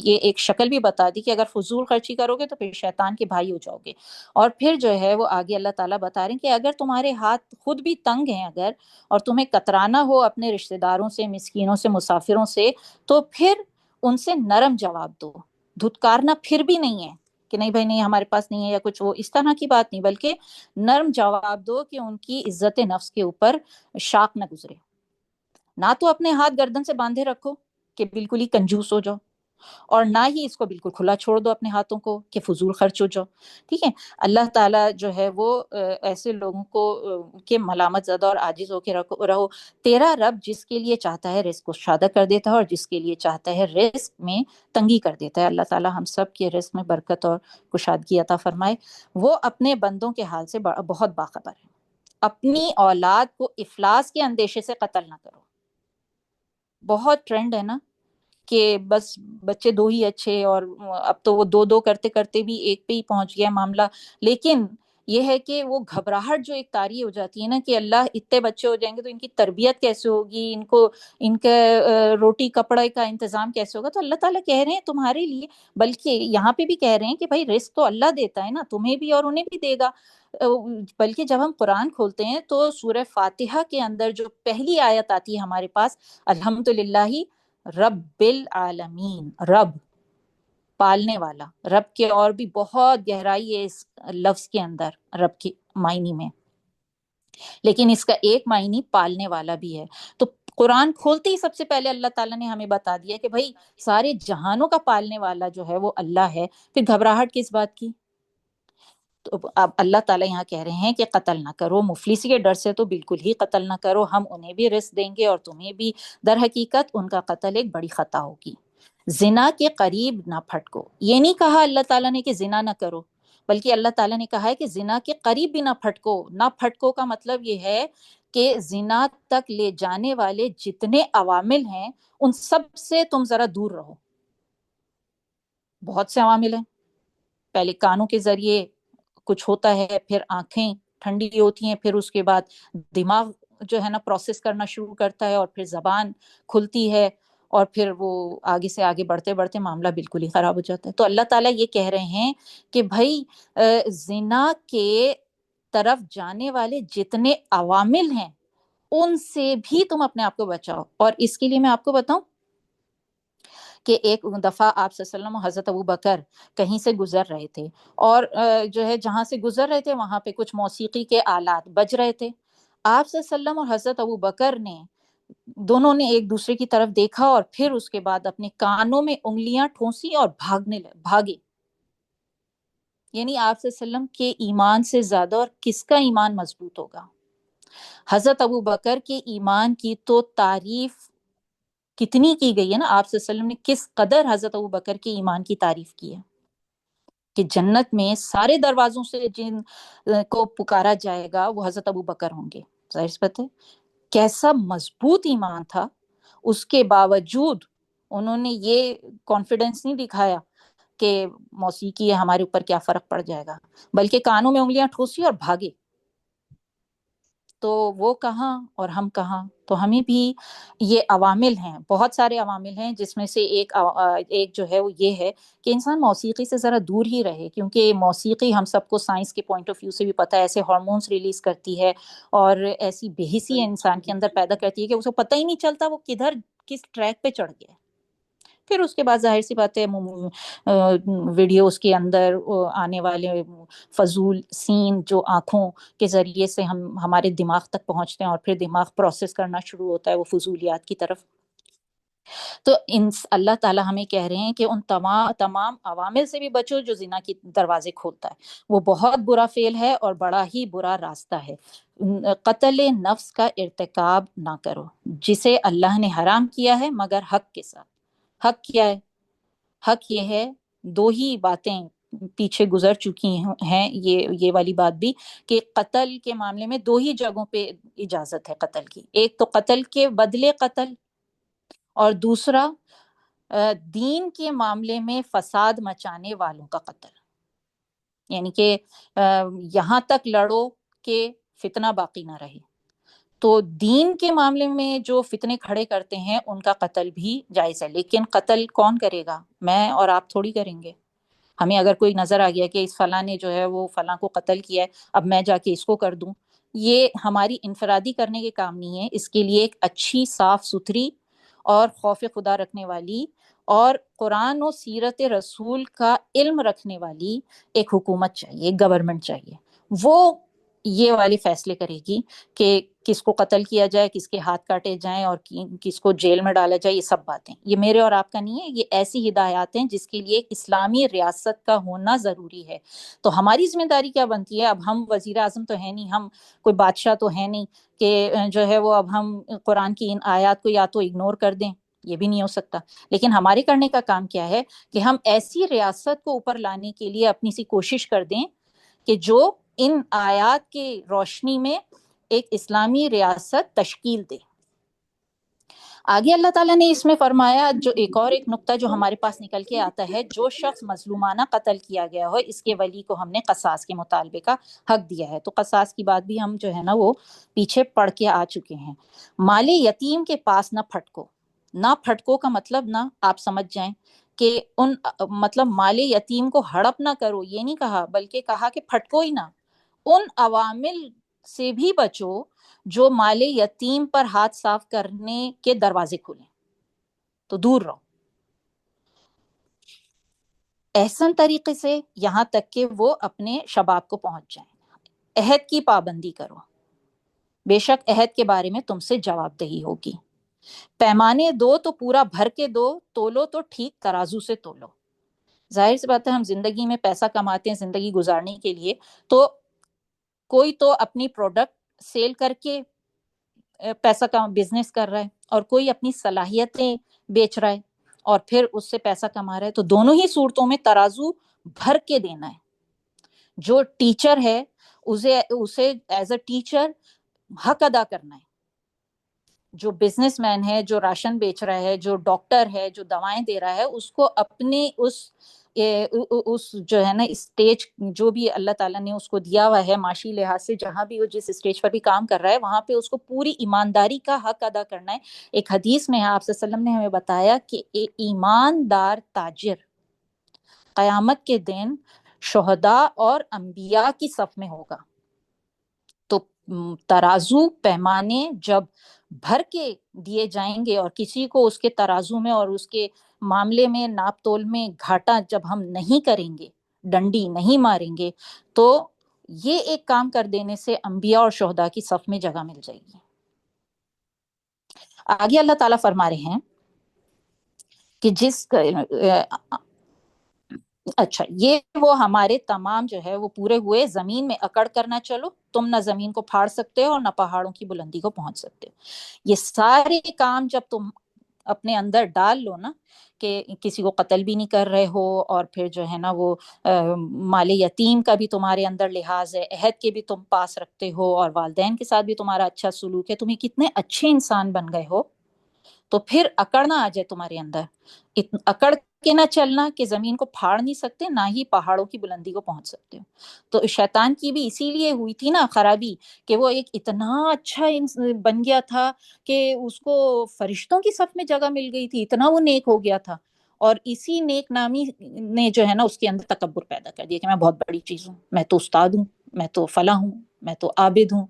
یہ ایک شکل بھی بتا دی کہ اگر فضول خرچی کرو گے تو پھر شیطان کے بھائی ہو جاؤ گے. اور پھر جو ہے وہ آگے اللہ تعالیٰ بتا رہے ہیں کہ اگر تمہارے ہاتھ خود بھی تنگ ہیں اگر، اور تمہیں کترانا ہو اپنے رشتہ داروں سے، مسکینوں سے، مسافروں سے، تو پھر ان سے نرم جواب دو. دھتکارنا پھر بھی نہیں ہے کہ نہیں بھائی نہیں ہمارے پاس نہیں ہے یا کچھ، وہ اس طرح کی بات نہیں، بلکہ نرم جواب دو کہ ان کی عزت نفس کے اوپر شاق نہ گزرے. نہ تو اپنے ہاتھ گردن سے باندھے رکھو کہ بالکل ہی کنجوس ہو جاؤ، اور نہ ہی اس کو بالکل کھلا چھوڑ دو اپنے ہاتھوں کو کہ فضول خرچ ہو جاؤ. ٹھیک ہے. اللہ تعالیٰ جو ہے وہ ایسے لوگوں کو کہ ملامت زدہ اور عاجز ہو کے رہو. تیرا رب جس کے لیے چاہتا ہے رزق کو شادہ کر دیتا ہے، اور جس کے لیے چاہتا ہے رزق میں تنگی کر دیتا ہے. اللہ تعالیٰ ہم سب کے رزق میں برکت اور کشادگی عطا فرمائے. وہ اپنے بندوں کے حال سے بہت باخبر ہے. اپنی اولاد کو افلاس کے اندیشے سے قتل نہ کرو. بہت ٹرینڈ ہے نا کہ بس بچے دو ہی اچھے، اور اب تو وہ دو کرتے کرتے بھی ایک پہ ہی پہنچ گیا معاملہ. لیکن یہ ہے کہ وہ گھبراہٹ جو ایک طاری ہو جاتی ہے نا کہ اللہ اتنے بچے ہو جائیں گے تو ان کی تربیت کیسے ہوگی، ان کے روٹی کپڑے کا انتظام کیسے ہوگا، تو اللہ تعالیٰ کہہ رہے ہیں تمہارے لیے، بلکہ یہاں پہ بھی کہہ رہے ہیں کہ بھائی رزق تو اللہ دیتا ہے نا، تمہیں بھی اور انہیں بھی دے گا۔ بلکہ جب ہم قرآن کھولتے ہیں تو سورہ فاتحہ کے اندر جو پہلی آیت آتی ہے ہمارے پاس، الحمدللہ رب العالمین، رب پالنے والا، رب کے اور بھی بہت گہرائی ہے اس لفظ کے اندر، رب کے معنی میں، لیکن اس کا ایک معنی پالنے والا بھی ہے۔ تو قرآن کھولتے ہی سب سے پہلے اللہ تعالیٰ نے ہمیں بتا دیا کہ بھائی سارے جہانوں کا پالنے والا جو ہے وہ اللہ ہے، پھر گھبراہٹ کس بات کی؟ تو اب اللہ تعالیٰ یہاں کہہ رہے ہیں کہ قتل نہ کرو، مفلسی کے ڈر سے تو بالکل ہی قتل نہ کرو، ہم انہیں بھی رزق دیں گے اور تمہیں بھی۔ در حقیقت ان کا قتل ایک بڑی خطا ہوگی۔ زنا کے قریب نہ پھٹکو، یہ نہیں کہا اللہ تعالیٰ نے کہ زنا نہ کرو، بلکہ اللہ تعالیٰ نے کہا ہے کہ زنا کے قریب بھی نہ پھٹکو۔ نہ پھٹکو کا مطلب یہ ہے کہ زنا تک لے جانے والے جتنے عوامل ہیں ان سب سے تم ذرا دور رہو۔ بہت سے عوامل ہیں، پہلے کانوں کے ذریعے کچھ ہوتا ہے، پھر آنکھیں ٹھنڈی ہوتی ہیں، پھر اس کے بعد دماغ جو ہے نا پروسیس کرنا شروع کرتا ہے، اور پھر زبان کھلتی ہے، اور پھر وہ آگے سے آگے بڑھتے بڑھتے معاملہ بالکل ہی خراب ہو جاتا ہے۔ تو اللہ تعالیٰ یہ کہہ رہے ہیں کہ بھائی زنا کے طرف جانے والے جتنے عوامل ہیں ان سے بھی تم اپنے آپ کو بچاؤ۔ اور اس کے لیے میں آپ کو بتاؤں کہ ایک دفعہ آپ صلی اللہ علیہ وسلم و حضرت ابو بکر کہیں سے گزر رہے تھے، اور جو ہے جہاں سے گزر رہے تھے وہاں پہ کچھ موسیقی کے آلات بج رہے تھے۔ آپ صلی اللہ علیہ وسلم اور حضرت ابو بکر نے دونوں نے ایک دوسرے کی طرف دیکھا، اور پھر اس کے بعد اپنے کانوں میں انگلیاں ٹھونسی اور بھاگے۔ یعنی آپ صلی اللہ علیہ وسلم کے ایمان سے زیادہ اور کس کا ایمان مضبوط ہوگا؟ حضرت ابو بکر کے ایمان کی تو تعریف کتنی کی گئی ہے نا، آپ صلی اللہ علیہ وسلم نے کس قدر حضرت ابو بکر کے ایمان کی تعریف کی ہے کہ جنت میں سارے دروازوں سے جن کو پکارا جائے گا وہ حضرت ابو بکر ہوں گے۔ ظاہر سی بات ہے کیسا مضبوط ایمان تھا، اس کے باوجود انہوں نے یہ کانفیڈنس نہیں دکھایا کہ موسیقی ہے ہمارے اوپر کیا فرق پڑ جائے گا، بلکہ کانوں میں انگلیاں ٹھوسی اور بھاگے۔ تو وہ کہاں اور ہم کہاں؟ تو ہمیں بھی یہ عوامل ہیں، بہت سارے عوامل ہیں، جس میں سے ایک جو ہے وہ یہ ہے کہ انسان موسیقی سے ذرا دور ہی رہے، کیونکہ موسیقی ہم سب کو سائنس کے پوائنٹ آف ویو سے بھی پتہ ہے ایسے ہارمونز ریلیز کرتی ہے اور ایسی بے حسی انسان کے اندر پیدا کرتی ہے کہ اس کو پتہ ہی نہیں چلتا وہ کدھر کس ٹریک پہ چڑھ گیا ہے۔ پھر اس کے بعد ظاہر سی بات ہے ویڈیوز کے اندر آنے والے فضول سین جو آنکھوں کے ذریعے سے ہمارے دماغ تک پہنچتے ہیں، اور پھر دماغ پروسیس کرنا شروع ہوتا ہے وہ فضولیات کی طرف۔ تو اللہ تعالیٰ ہمیں کہہ رہے ہیں کہ ان تمام عوامل سے بھی بچو جو زنا کی دروازے کھولتا ہے، وہ بہت برا فعل ہے اور بڑا ہی برا راستہ ہے۔ قتل نفس کا ارتکاب نہ کرو جسے اللہ نے حرام کیا ہے مگر حق کے ساتھ۔ حق کیا ہے؟ حق یہ ہے، دو ہی باتیں پیچھے گزر چکی ہیں، یہ والی بات بھی، کہ قتل کے معاملے میں دو ہی جگہوں پہ اجازت ہے قتل کی، ایک تو قتل کے بدلے قتل، اور دوسرا دین کے معاملے میں فساد مچانے والوں کا قتل۔ یعنی کہ یہاں تک لڑو کہ فتنہ باقی نہ رہے۔ تو دین کے معاملے میں جو فتنے کھڑے کرتے ہیں ان کا قتل بھی جائز ہے، لیکن قتل کون کرے گا؟ میں اور آپ تھوڑی کریں گے۔ ہمیں اگر کوئی نظر آ گیا کہ اس فلاں نے جو ہے وہ فلاں کو قتل کیا ہے، اب میں جا کے اس کو کر دوں، یہ ہماری انفرادی کرنے کے کام نہیں ہے۔ اس کے لیے ایک اچھی صاف ستھری اور خوف خدا رکھنے والی اور قرآن و سیرت رسول کا علم رکھنے والی ایک حکومت چاہیے، ایک گورنمنٹ چاہیے۔ وہ یہ والی فیصلے کرے گی کہ کس کو قتل کیا جائے، کس کے ہاتھ کاٹے جائیں اور کس کو جیل میں ڈالا جائے۔ یہ سب باتیں یہ میرے اور آپ کا نہیں ہے، یہ ایسی ہدایات ہیں جس کے لیے ایک اسلامی ریاست کا ہونا ضروری ہے۔ تو ہماری ذمہ داری کیا بنتی ہے؟ اب ہم وزیر اعظم تو ہے نہیں، ہم کوئی بادشاہ تو ہے نہیں کہ جو ہے وہ اب ہم قرآن کی ان آیات کو یا تو اگنور کر دیں، یہ بھی نہیں ہو سکتا۔ لیکن ہمارے کرنے کا کام کیا ہے کہ ہم ایسی ریاست کو اوپر لانے کے لیے اپنی سی کوشش کر دیں کہ جو ان آیات کی روشنی میں ایک اسلامی ریاست تشکیل دے۔ آگے اللہ تعالیٰ نے اس میں فرمایا جو ایک نقطہ جو ہمارے پاس نکل کے آتا ہے، جو شخص مظلومانہ قتل کیا گیا ہو اس کے ولی کو ہم نے قصاص کے مطالبے کا حق دیا ہے. تو قصاص کی بات بھی ہم جو ہے نا وہ پیچھے پڑھ کے آ چکے ہیں. مال یتیم کے پاس نہ پھٹکو. نہ پھٹکو کا مطلب نہ آپ سمجھ جائیں کہ مطلب مال یتیم کو ہڑپ نہ کرو، یہ نہیں کہا، بلکہ کہا کہ پھٹکو ہی نہ. ان عوامل سے بھی بچو جو مال یتیم پر ہاتھ صاف کرنے کے دروازے کھولیں، تو دور رہو. احسن طریقے سے یہاں تک کہ وہ اپنے شباب کو پہنچ جائیں. عہد کی پابندی کرو، بے شک عہد کے بارے میں تم سے جواب دہی ہوگی. پیمانے دو تو پورا بھر کے دو، تولو تو ٹھیک ترازو سے تولو. ظاہر سی بات ہے ہم زندگی میں پیسہ کماتے ہیں زندگی گزارنے کے لیے، تو کوئی تو اپنی پروڈکٹ سیل کر کے پیسہ کا بزنس کر رہا ہے، اور کوئی اپنی صلاحیتیں بیچ رہا ہے اور پھر اس سے پیسہ کما رہا ہے. تو دونوں ہی صورتوں میں ترازو بھر کے دینا ہے. جو ٹیچر ہے اسے ایز اے ٹیچر حق ادا کرنا ہے. جو بزنس مین ہے، جو راشن بیچ رہا ہے، جو ڈاکٹر ہے، جو دوائیں دے رہا ہے، اس کو اپنے اس جو ہے نا اسٹیج جو بھی اللہ تعالیٰ نے اس کو دیا ہوا ہے معاشی لحاظ سے، جہاں بھی وہ جس اسٹیج پر بھی کام کر رہا ہے وہاں پہ اس کو پوری ایمانداری کا حق ادا کرنا ہے. ایک حدیث میں آپ صلی اللہ علیہ وسلم نے ہمیں بتایا کہ ایماندار تاجر قیامت کے دن شہداء اور انبیاء کی صف میں ہوگا. تو ترازو پیمانے جب بھر کے دیے جائیں گے اور کسی کو اس کے ترازو میں اور اس کے معاملے میں ناپ تول میں گھاٹا جب ہم نہیں کریں گے، ڈنڈی نہیں ماریں گے، تو یہ ایک کام کر دینے سے انبیاء اور شہداء کی صف میں جگہ مل جائے گی. آگے اللہ تعالیٰ فرما رہے ہیں کہ اچھا یہ وہ ہمارے تمام جو ہے وہ پورے ہوئے. زمین میں اکڑ کر نہ چلو، تم نہ زمین کو پھاڑ سکتے ہو اور نہ پہاڑوں کی بلندی کو پہنچ سکتے ہو. یہ سارے کام جب تم اپنے اندر ڈال لو نا، کہ کسی کو قتل بھی نہیں کر رہے ہو، اور پھر جو ہے نا وہ مال یتیم کا بھی تمہارے اندر لحاظ ہے، عہد کے بھی تم پاس رکھتے ہو، اور والدین کے ساتھ بھی تمہارا اچھا سلوک ہے، تمہیں کتنے اچھے انسان بن گئے ہو، تو پھر اکڑ نہ آ جائے تمہارے اندر. اکڑ کے نہ چلنا کہ زمین کو پھاڑ نہیں سکتے، نہ ہی پہاڑوں کی بلندی کو پہنچ سکتے ہو. تو شیطان کی بھی اسی لیے ہوئی تھی نا خرابی، کہ وہ ایک اتنا اچھا بن گیا تھا کہ اس کو فرشتوں کی صف میں جگہ مل گئی تھی، اتنا وہ نیک ہو گیا تھا. اور اسی نیک نامی نے جو ہے نا اس کے اندر تکبر پیدا کر دیا کہ میں بہت بڑی چیز ہوں، میں تو استاد ہوں، میں تو فلاں ہوں، میں تو عابد ہوں.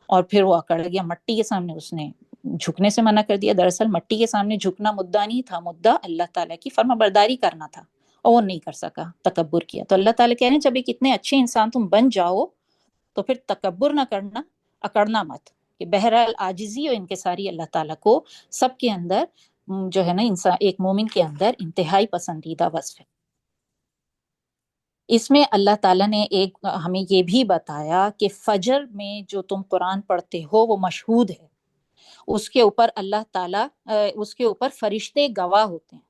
اور پھر وہ اکڑ گیا مٹی کے سامنے، اس نے جھکنے سے منع کر دیا. دراصل مٹی کے سامنے جھکنا مدعا نہیں تھا، مدعا اللہ تعالیٰ کی فرما برداری کرنا تھا، اور وہ نہیں کر سکا، تکبر کیا. تو اللہ تعالیٰ کہہ رہے ہیں جب ایک اتنے اچھے انسان تم بن جاؤ تو پھر تکبر نہ کرنا، اکڑنا مت. کہ بہرحال عاجزی اور انکساری اللہ تعالیٰ کو سب کے اندر جو ہے نا انسان ایک مومن کے اندر انتہائی پسندیدہ وصف ہے. اس میں اللہ تعالیٰ نے ایک ہمیں یہ بھی بتایا کہ فجر میں جو تم قرآن پڑھتے ہو وہ مشہود ہے، اس کے اوپر اللہ تعالیٰ اس کے اوپر فرشتے گواہ ہوتے ہیں.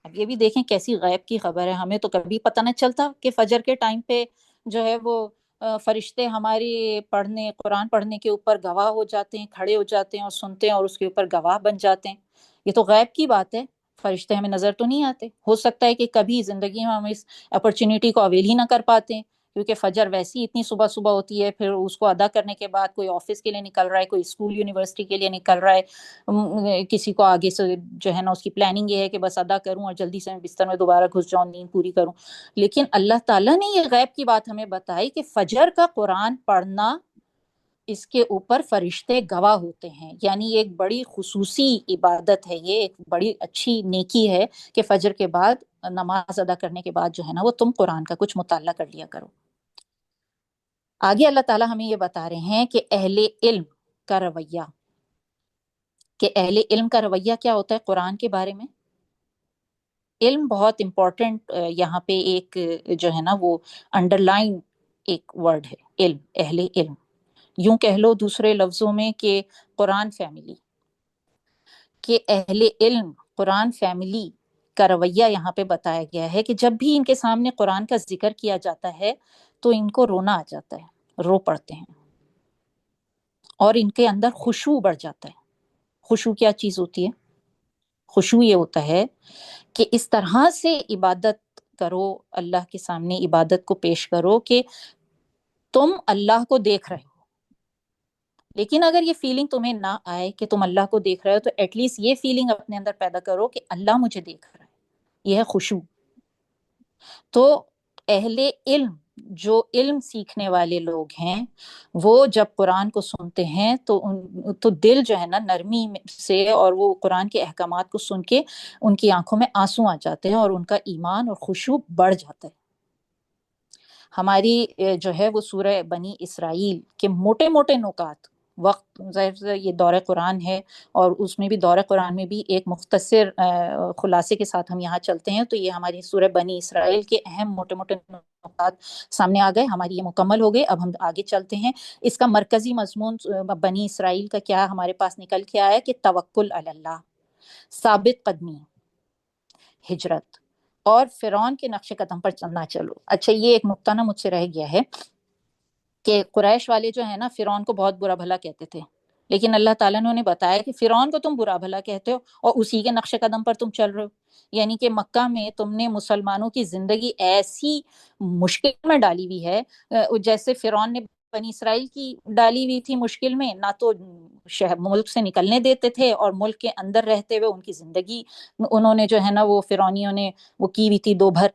اب یہ بھی دیکھیں کیسی غیب کی خبر ہے، ہمیں تو کبھی پتہ نہ چلتا کہ فجر کے ٹائم پہ جو ہے وہ فرشتے ہماری قرآن پڑھنے کے اوپر گواہ ہو جاتے ہیں، کھڑے ہو جاتے ہیں اور سنتے ہیں اور اس کے اوپر گواہ بن جاتے ہیں. یہ تو غیب کی بات ہے، فرشتے ہمیں نظر تو نہیں آتے. ہو سکتا ہے کہ کبھی زندگی میں ہم اس اپرچونیٹی کو اویل ہی نہ کر پاتے ہیں، کیونکہ فجر ویسی اتنی صبح صبح ہوتی ہے، پھر اس کو ادا کرنے کے بعد کوئی آفس کے لیے نکل رہا ہے، کوئی اسکول یونیورسٹی کے لیے نکل رہا ہے، کسی کو آگے سے جو ہے نا اس کی پلاننگ یہ ہے کہ بس ادا کروں اور جلدی سے میں بستر میں دوبارہ گھس جاؤں، نیند پوری کروں. لیکن اللہ تعالیٰ نے یہ غیب کی بات ہمیں بتائی کہ فجر کا قرآن پڑھنا اس کے اوپر فرشتے گواہ ہوتے ہیں. یعنی ایک بڑی خصوصی عبادت ہے، یہ ایک بڑی اچھی نیکی ہے کہ فجر کے بعد نماز ادا کرنے کے بعد جو ہے نا وہ تم قرآن کا کچھ مطالعہ کر لیا کرو. آگے اللہ تعالیٰ ہمیں یہ بتا رہے ہیں کہ اہل علم کا رویہ، کہ اہل علم کا رویہ کیا ہوتا ہے قرآن کے بارے میں. علم بہت امپورٹنٹ یہاں پہ ایک جو ہے نا وہ انڈر لائن ایک ورڈ ہے، علم، اہل علم. یوں کہہ لو دوسرے لفظوں میں کہ قرآن فیملی، کہ اہل علم قرآن فیملی کا رویہ یہاں پہ بتایا گیا ہے کہ جب بھی ان کے سامنے قرآن کا ذکر کیا جاتا ہے تو ان کو رونا آ جاتا ہے، رو پڑتے ہیں، اور ان کے اندر خشوع بڑھ جاتا ہے. خشوع کیا چیز ہوتی ہے؟ خشوع یہ ہوتا ہے کہ اس طرح سے عبادت کرو، اللہ کے سامنے عبادت کو پیش کرو کہ تم اللہ کو دیکھ رہے ہو، لیکن اگر یہ فیلنگ تمہیں نہ آئے کہ تم اللہ کو دیکھ رہے ہو تو ایٹ لیسٹ یہ فیلنگ اپنے اندر پیدا کرو کہ اللہ مجھے دیکھ رہا ہے. یہ ہے خشوع. تو اہل علم، جو علم سیکھنے والے لوگ ہیں، وہ جب قرآن کو سنتے ہیں تو دل جو ہے نا نرمی سے، اور وہ قرآن کے احکامات کو سن کے ان کی آنکھوں میں آنسو آ جاتے ہیں اور ان کا ایمان اور خشوع بڑھ جاتا ہے. ہماری جو ہے وہ سورہ بنی اسرائیل کے موٹے موٹے نکات، وقت ظاہر سے یہ دور قرآن ہے اور اس میں بھی دور قرآن میں بھی ایک مختصر خلاصے کے ساتھ ہم یہاں چلتے ہیں، تو یہ ہماری سورہ بنی اسرائیل کے اہم موٹے موٹے نکات سامنے آ گئے، ہماری یہ مکمل ہو گئے. اب ہم آگے چلتے ہیں. اس کا مرکزی مضمون بنی اسرائیل کا کیا ہمارے پاس نکل کے آیا کہ توکل علی اللہ، ثابت قدمی، ہجرت اور فرعون کے نقش قدم پر چلنا چلو. اچھا، یہ ایک نقطہ نا مجھ سے رہ گیا ہے کہ قریش والے جو ہے نا فرعون کو بہت برا بھلا کہتے تھے، لیکن اللہ تعالیٰ نے انہیں بتایا کہ فرعون کو تم برا بھلا کہتے ہو اور اسی کے نقش قدم پر تم چل رہے ہو. یعنی کہ مکہ میں تم نے مسلمانوں کی زندگی ایسی مشکل میں ڈالی ہوئی ہے جیسے فرعون نے بنی اسرائیل کی ڈالی ہوئی تھی مشکل میں. نہ تو شہر ملک سے نکلنے دیتے تھے اور ملک کے اندر رہتے ہوئے ان کی زندگی انہوں نے جو ہے نا وہ فرعونیوں نے وہ کی ہوئی تھی دو بھر.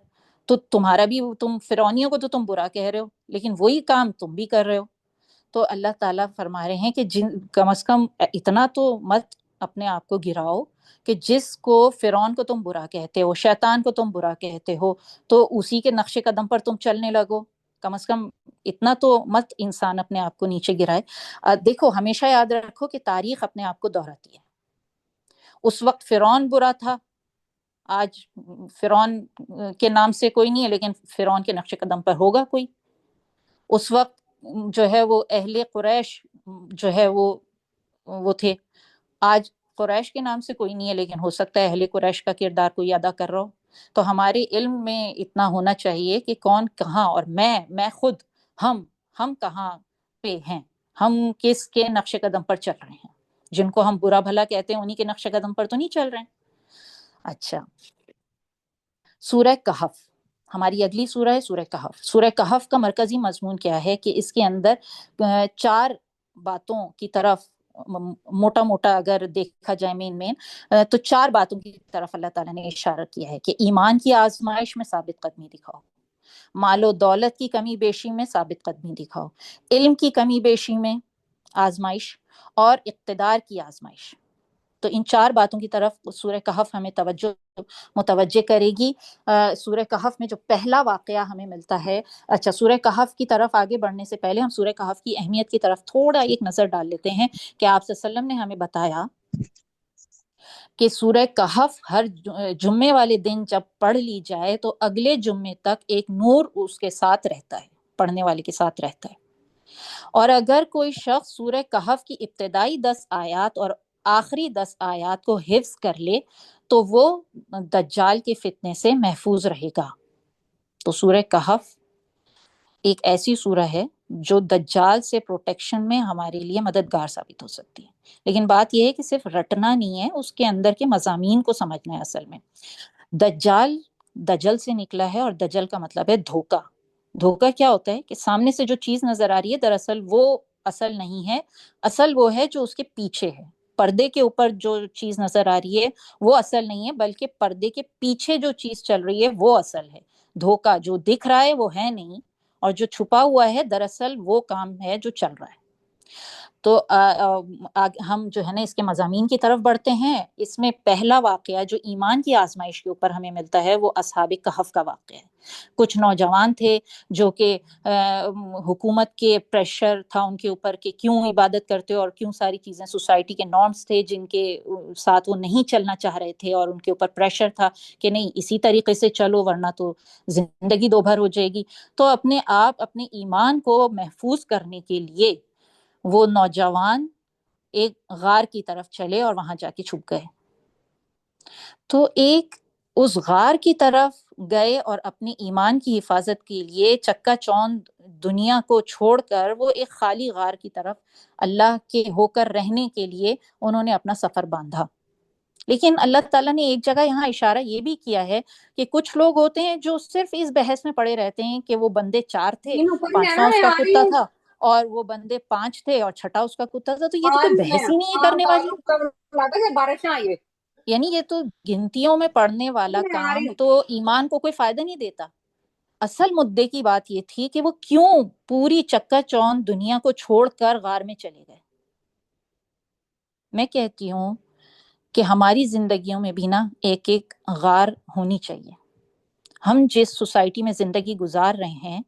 تو تمہارا بھی تم فرعونیوں کو تو تم برا کہہ رہے ہو، لیکن وہی کام تم بھی کر رہے ہو. تو اللہ تعالیٰ فرما رہے ہیں کہ کم از کم اتنا تو مت اپنے آپ کو گراؤ کہ جس کو فرعون کو تم برا کہتے ہو، شیطان کو تم برا کہتے ہو، تو اسی کے نقش قدم پر تم چلنے لگو. کم از کم اتنا تو مت انسان اپنے آپ کو نیچے گرائے. دیکھو ہمیشہ یاد رکھو کہ تاریخ اپنے آپ کو دہراتی ہے. اس وقت فرعون برا تھا، آج فرعون کے نام سے کوئی نہیں ہے لیکن فرعون کے نقش قدم پر ہوگا کوئی. اس وقت جو ہے وہ اہل قریش جو ہے وہ تھے، آج قریش کے نام سے کوئی نہیں ہے لیکن ہو سکتا ہے اہل قریش کا کردار کوئی ادا کر رہا ہو. تو ہمارے علم میں اتنا ہونا چاہیے کہ کون کہاں، اور میں خود ہم کہاں پہ ہیں، ہم کس کے نقش قدم پر چل رہے ہیں. جن کو ہم برا بھلا کہتے ہیں انہی کے نقش قدم پر تو نہیں چل رہے ہیں. اچھا، سورہ کہف ہماری اگلی سورہ ہے. سورہ کہف، سورہ کہف کا مرکزی مضمون کیا ہے کہ اس کے اندر 4 باتوں کی طرف موٹا موٹا اگر دیکھا جائے مین تو 4 باتوں کی طرف اللہ تعالیٰ نے اشارہ کیا ہے کہ ایمان کی آزمائش میں ثابت قدمی دکھاؤ، مال و دولت کی کمی بیشی میں ثابت قدمی دکھاؤ، علم کی کمی بیشی میں آزمائش، اور اقتدار کی آزمائش. تو ان 4 باتوں کی طرف سورہ کہف ہمیں متوجہ کرے گی. سورہ کہف میں جو پہلا واقعہ ہمیں ملتا ہے، اچھا سورہ کہف کی طرف آگے بڑھنے سے پہلے ہم سورہ کہف کی اہمیت کی طرف تھوڑا ایک نظر ڈال لیتے ہیں کہ آپ صلی اللہ علیہ وسلم نے ہمیں بتایا کہ سورہ کہف ہر جمعے والے دن جب پڑھ لی جائے تو اگلے جمعے تک ایک نور اس کے ساتھ رہتا ہے، پڑھنے والے کے ساتھ رہتا ہے. اور اگر کوئی شخص سورہ کہف کی ابتدائی 10 آیات اور آخری 10 آیات کو حفظ کر لے تو وہ دجال کے فتنے سے محفوظ رہے گا. تو سورہ کہف ایک ایسی سورہ ہے جو دجال سے پروٹیکشن میں ہمارے لیے مددگار ثابت ہو سکتی ہے. لیکن بات یہ ہے کہ صرف رٹنا نہیں ہے، اس کے اندر کے مضامین کو سمجھنا ہے. اصل میں دجال دجل سے نکلا ہے، اور دجل کا مطلب ہے دھوکا. دھوکا کیا ہوتا ہے کہ سامنے سے جو چیز نظر آ رہی ہے دراصل وہ اصل نہیں ہے، اصل وہ ہے جو اس کے پیچھے ہے. پردے کے اوپر جو چیز نظر آ رہی ہے وہ اصل نہیں ہے، بلکہ پردے کے پیچھے جو چیز چل رہی ہے وہ اصل ہے. دھوکا جو دکھ رہا ہے وہ ہے نہیں، اور جو چھپا ہوا ہے دراصل وہ کام ہے جو چل رہا ہے. تو ہم جو ہے نا اس کے مضامین کی طرف بڑھتے ہیں. اس میں پہلا واقعہ جو ایمان کی آزمائش کے اوپر ہمیں ملتا ہے وہ اصحاب کہف کا واقعہ ہے. کچھ نوجوان تھے جو کہ حکومت کے پریشر تھا ان کے اوپر کہ کیوں عبادت کرتے ہو، اور کیوں ساری چیزیں سوسائٹی کے نارمز تھے جن کے ساتھ وہ نہیں چلنا چاہ رہے تھے، اور ان کے اوپر پریشر تھا کہ نہیں اسی طریقے سے چلو ورنہ تو زندگی دو بھر ہو جائے گی. تو اپنے آپ اپنے ایمان کو محفوظ کرنے کے لیے وہ نوجوان ایک غار کی طرف چلے اور وہاں جا کے چھپ گئے. تو ایک اس غار کی طرف گئے اور اپنے ایمان کی حفاظت کے لیے چکا چوند دنیا کو چھوڑ کر وہ ایک خالی غار کی طرف اللہ کے ہو کر رہنے کے لیے انہوں نے اپنا سفر باندھا۔ لیکن اللہ تعالیٰ نے ایک جگہ یہاں اشارہ یہ بھی کیا ہے کہ کچھ لوگ ہوتے ہیں جو صرف اس بحث میں پڑے رہتے ہیں کہ وہ بندے 4 تھے، پانچواں اس کا کتا تھا، اور وہ بندے 5 تھے اور چھٹا اس کا کتا تھا، تو یہ تو کوئی بحث ہی نہیں ہے کرنے والی، یعنی یہ تو گنتیوں میں پڑھنے والا کام تو ایمان کو کوئی فائدہ نہیں دیتا۔ اصل مدعے کی بات یہ تھی کہ وہ کیوں پوری چکا چوند دنیا کو چھوڑ کر غار میں چلے گئے۔ میں کہتی ہوں کہ ہماری زندگیوں میں بھی نا ایک ایک غار ہونی چاہیے۔ ہم جس سوسائٹی میں زندگی گزار رہے ہیں،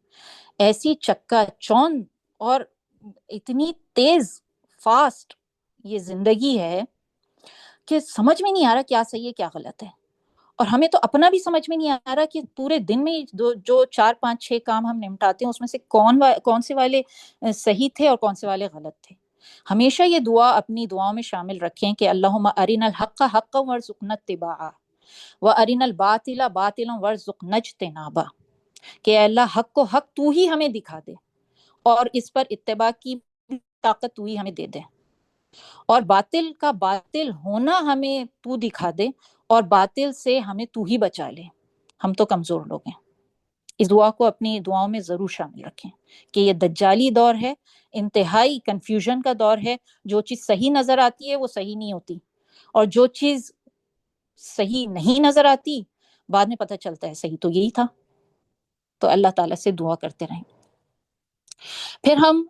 ایسی چکا چوند اور اتنی تیز فاسٹ یہ زندگی ہے کہ سمجھ میں نہیں آ رہا کیا صحیح ہے کیا غلط ہے، اور ہمیں تو اپنا بھی سمجھ میں نہیں آ رہا کہ پورے دن میں جو 4 5 6 کام ہم نمٹاتے ہیں اس میں سے کون سے والے صحیح تھے اور کون سے والے غلط تھے۔ ہمیشہ یہ دعا اپنی دعاؤں میں شامل رکھیں کہ اللہم ارنا الحق حقا وارزقنا اتباعہ وارنا الباطل باطلا وارزقنا اجتنابہ، کہ اے اللہ حق کو حق تو ہی ہمیں دکھا دے اور اس پر اتباع کی طاقت تو ہی ہمیں دے دے، اور باطل کا باطل ہونا ہمیں تو دکھا دے اور باطل سے ہمیں تو ہی بچا لے، ہم تو کمزور لوگ ہیں۔ اس دعا کو اپنی دعاؤں میں ضرور شامل رکھیں کہ یہ دجالی دور ہے، انتہائی کنفیوژن کا دور ہے، جو چیز صحیح نظر آتی ہے وہ صحیح نہیں ہوتی، اور جو چیز صحیح نہیں نظر آتی بعد میں پتہ چلتا ہے صحیح تو یہی تھا۔ تو اللہ تعالیٰ سے دعا کرتے رہیں۔ پھر ہم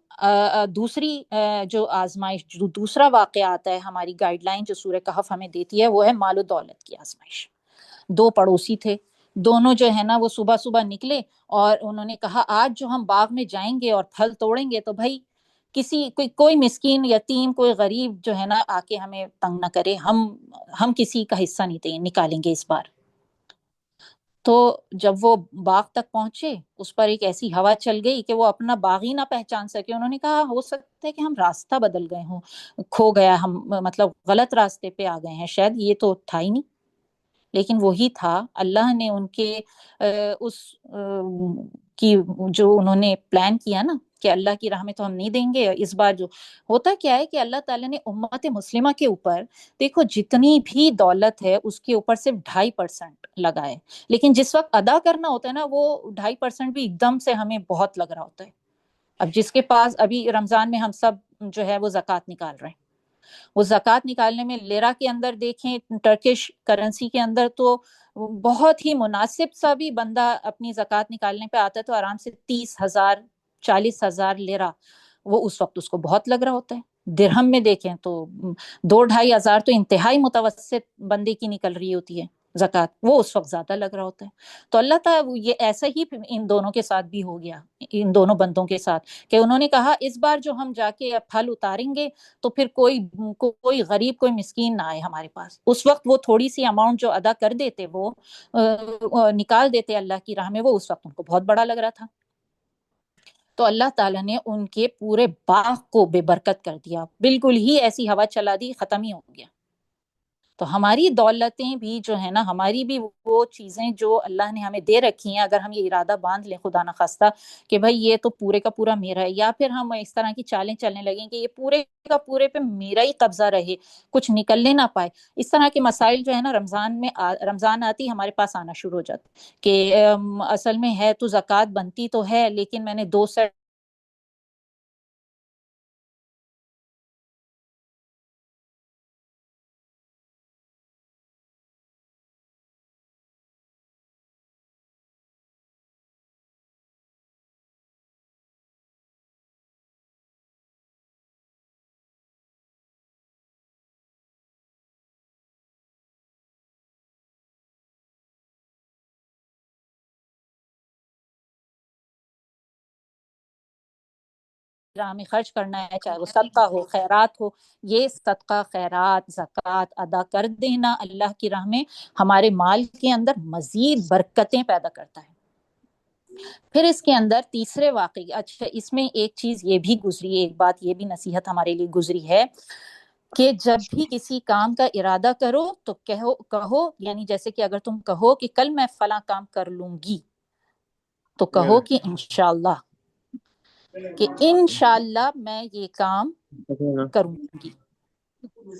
دوسری جو آزمائش، جو دوسرا واقعہ آتا ہے، ہماری گائیڈ لائن جو سورہ کہف ہمیں دیتی ہے وہ ہے مال و دولت کی آزمائش۔ 2 پڑوسی تھے، دونوں جو ہے نا وہ صبح صبح نکلے اور انہوں نے کہا آج جو ہم باغ میں جائیں گے اور پھل توڑیں گے تو بھائی کوئی مسکین یتیم کوئی غریب جو ہے نا آ کے ہمیں تنگ نہ کرے، ہم کسی کا حصہ نہیں دیں نکالیں گے اس بار۔ تو جب وہ باغ تک پہنچے اس پر ایک ایسی ہوا چل گئی کہ وہ اپنا باغ ہی نہ پہچان سکے۔ انہوں نے کہا ہو سکتا ہے کہ ہم راستہ بدل گئے ہوں، کھو گیا، ہم مطلب غلط راستے پہ آ گئے ہیں، شاید یہ تو تھا ہی نہیں۔ لیکن وہی تھا، اللہ نے ان کے اس کی جو انہوں نے پلان کیا نا کہ اللہ کی راہ میں تو ہم نہیں دیں گے اس بار۔ جو ہوتا کیا ہے کہ اللہ تعالیٰ نے امت مسلمہ کے اوپر دیکھو جتنی بھی دولت ہے اس کے اوپر صرف 2.5% لگا ہے، لیکن جس وقت ادا کرنا ہوتا ہے نا وہ 2.5% بھی ایک دم سے ہمیں بہت لگ رہا ہوتا ہے۔ اب جس کے پاس ابھی رمضان میں ہم سب جو ہے وہ زکوٰۃ نکال رہے ہیں، وہ زکوٰۃ نکالنے میں لیرا کے اندر دیکھیں ٹرکش کرنسی کے اندر تو بہت ہی مناسب سا بھی بندہ اپنی زکوٰۃ نکالنے پہ آتا ہے تو آرام سے 30,000 40,000 لیرا وہ اس وقت اس کو بہت لگ رہا ہوتا ہے۔ درہم میں دیکھیں تو 2-2.5 ہزار تو انتہائی متوسط بندے کی نکل رہی ہوتی ہے زکوٰۃ، وہ اس وقت زیادہ لگ رہا ہوتا ہے۔ تو اللہ تعالیٰ یہ ایسا ہی ان دونوں کے ساتھ بھی ہو گیا، ان دونوں بندوں کے ساتھ، کہ انہوں نے کہا اس بار جو ہم جا کے پھل اتاریں گے تو پھر کوئی غریب کوئی مسکین نہ آئے ہمارے پاس۔ اس وقت وہ تھوڑی سی اماؤنٹ جو ادا کر دیتے وہ نکال دیتے اللہ کی راہ میں، وہ اس وقت ان کو بہت بڑا لگ رہا تھا۔ تو اللہ تعالیٰ نے ان کے پورے باغ کو بے برکت کر دیا، بالکل ہی ایسی ہوا چلا دی، ختم ہی ہو گیا۔ تو ہماری دولتیں بھی جو ہے نا، ہماری بھی وہ چیزیں جو اللہ نے ہمیں دے رکھی ہیں، اگر ہم یہ ارادہ باندھ لیں خدا نخواستہ کہ بھائی یہ تو پورے کا پورا میرا ہے، یا پھر ہم اس طرح کی چالیں چلنے لگیں کہ یہ پورے کا پورے پہ میرا ہی قبضہ رہے، کچھ نکلنے نہ پائے، اس طرح کے مسائل جو ہے نا رمضان آتی ہمارے پاس آنا شروع ہو جاتا کہ اصل میں ہے تو زکوٰۃ بنتی تو ہے، لیکن میں نے 2 سیٹ راہ میں خرچ کرنا ہے، چاہے وہ صدقہ ہو خیرات ہو، یہ صدقہ خیرات زکوٰۃ ادا کر دینا اللہ کی راہ میں ہمارے مال کے اندر مزید برکتیں پیدا کرتا ہے۔ پھر اس کے اندر تیسرے واقعے، اچھا اس میں ایک چیز یہ بھی گزری، ایک بات یہ بھی نصیحت ہمارے لیے گزری ہے کہ جب بھی کسی کام کا ارادہ کرو تو کہو یعنی جیسے کہ اگر تم کہو کہ کل میں فلاں کام کر لوں گی تو کہو کہ انشاءاللہ، کہ انشاءاللہ میں یہ کام کروں گی.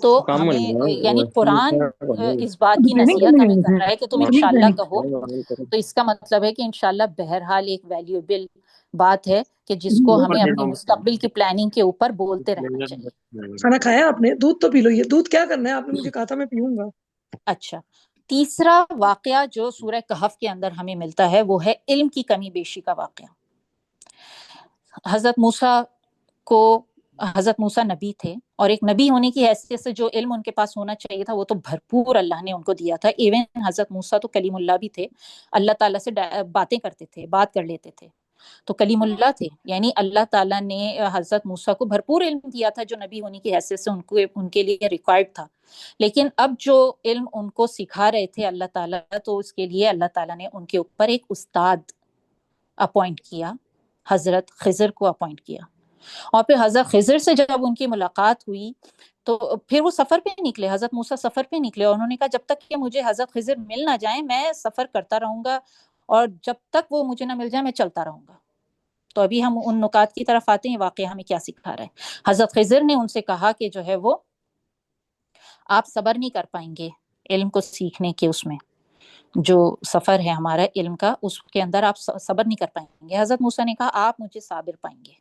تو ہمیں یعنی قرآن اس بات کی نصیحت ہمیں کر رہا ہے کہ تم انشاءاللہ کہو. تو اس کا مطلب ہے کہ انشاءاللہ بہرحال ایک ویلیوبل بات ہے کہ جس کو ہمیں اپنے مستقبل کی پلاننگ کے اوپر بولتے رہنا چاہیے. کھانا کھایا آپ نے؟ دودھ تو پی لو. یہ دودھ کیا کرنا ہے؟ آپ نے مجھے کہا تھا میں پیوں گا. اچھا، تیسرا واقعہ جو سورہ کہف کے اندر ہمیں ملتا ہے وہ ہے علم کی کمی بیشی کا واقعہ. حضرت موسیٰ نبی تھے، اور ایک نبی ہونے کی حیثیت سے جو علم ان کے پاس ہونا چاہیے تھا وہ تو بھرپور اللہ نے ان کو دیا تھا. ایون حضرت موسیٰ تو کلیم اللہ بھی تھے، اللہ تعالیٰ سے باتیں کرتے تھے، بات کر لیتے تھے، تو کلیم اللہ تھے. یعنی اللہ تعالیٰ نے حضرت موسیٰ کو بھرپور علم دیا تھا جو نبی ہونے کی حیثیت سے ان کے لیے ریکوائرڈ تھا. لیکن اب جو علم ان کو سکھا رہے تھے اللہ تعالیٰ، تو اس کے لیے اللہ تعالیٰ نے ان کے اوپر ایک استاد اپوائنٹ کیا، حضرت خضر کو اپوائنٹ کیا. اور پھر حضرت خضر سے جب ان کی ملاقات ہوئی تو پھر وہ سفر پہ نکلے، حضرت موسیٰ سفر پہ نکلے، اور انہوں نے کہا جب تک کہ مجھے حضرت خضر مل نہ جائیں میں سفر کرتا رہوں گا، اور جب تک وہ مجھے نہ مل جائے میں چلتا رہوں گا. تو ابھی ہم ان نکات کی طرف آتے ہیں، واقعہ ہمیں کیا سکھا رہا ہے. حضرت خضر نے ان سے کہا کہ جو ہے وہ آپ صبر نہیں کر پائیں گے علم کو سیکھنے کے، اس میں جو سفر ہے ہمارا علم کا اس کے اندر آپ صبر نہیں کر پائیں گے. حضرت موسیٰ نے کہا آپ مجھے صابر پائیں گے.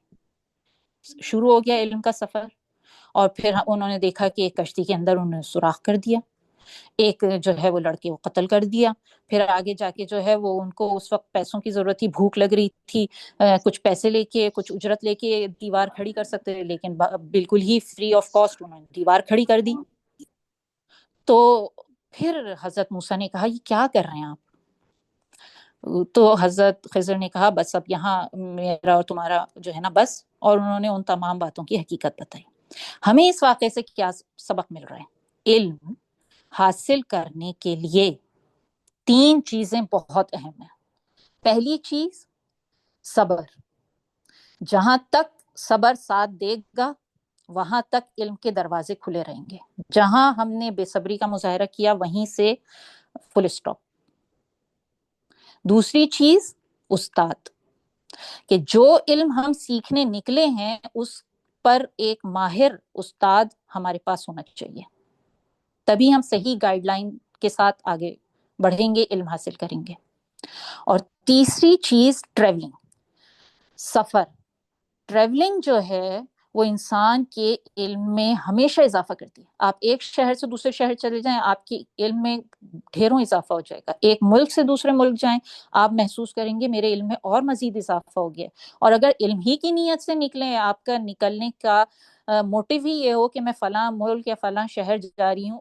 شروع ہو گیا علم کا سفر، اور پھر انہوں نے دیکھا کہ ایک کشتی کے اندر انہوں نے سوراخ کر دیا، ایک جو ہے وہ لڑکے کو قتل کر دیا. پھر آگے جا کے جو ہے وہ ان کو اس وقت پیسوں کی ضرورت تھی، بھوک لگ رہی تھی، کچھ پیسے لے کے کچھ اجرت لے کے دیوار کھڑی کر سکتے تھے، لیکن بالکل ہی فری آف کاسٹ انہوں نے دیوار کھڑی کر دی. تو پھر حضرت موسیٰ نے کہا یہ کیا کر رہے ہیں آپ؟ تو حضرت خضر نے کہا بس اب یہاں میرا اور تمہارا جو ہے نا بس، اور انہوں نے ان تمام باتوں کی حقیقت بتائی. ہمیں اس واقعے سے کیا سبق مل رہا ہے؟ علم حاصل کرنے کے لیے 3 چیزیں بہت اہم ہیں. پہلی چیز صبر. جہاں تک صبر ساتھ دے گا وہاں تک علم کے دروازے کھلے رہیں گے. جہاں ہم نے بے صبری کا مظاہرہ کیا وہیں سے فل اسٹاپ. دوسری چیز استاد، کہ جو علم ہم سیکھنے نکلے ہیں اس پر ایک ماہر استاد ہمارے پاس ہونا چاہیے، تبھی ہم صحیح گائیڈ لائن کے ساتھ آگے بڑھیں گے، علم حاصل کریں گے. اور تیسری چیز ٹریولنگ، سفر. ٹریولنگ جو ہے وہ انسان کے علم میں ہمیشہ اضافہ کرتی ہے. آپ ایک شہر سے دوسرے شہر چلے جائیں آپ کی علم میں ڈھیروں اضافہ ہو جائے گا. ایک ملک سے دوسرے ملک جائیں آپ محسوس کریں گے میرے علم میں اور مزید اضافہ ہو گیا. اور اگر علم ہی کی نیت سے نکلیں، آپ کا نکلنے کا موٹیو ہی یہ ہو کہ میں فلاں ملک یا فلاں شہر جا رہی ہوں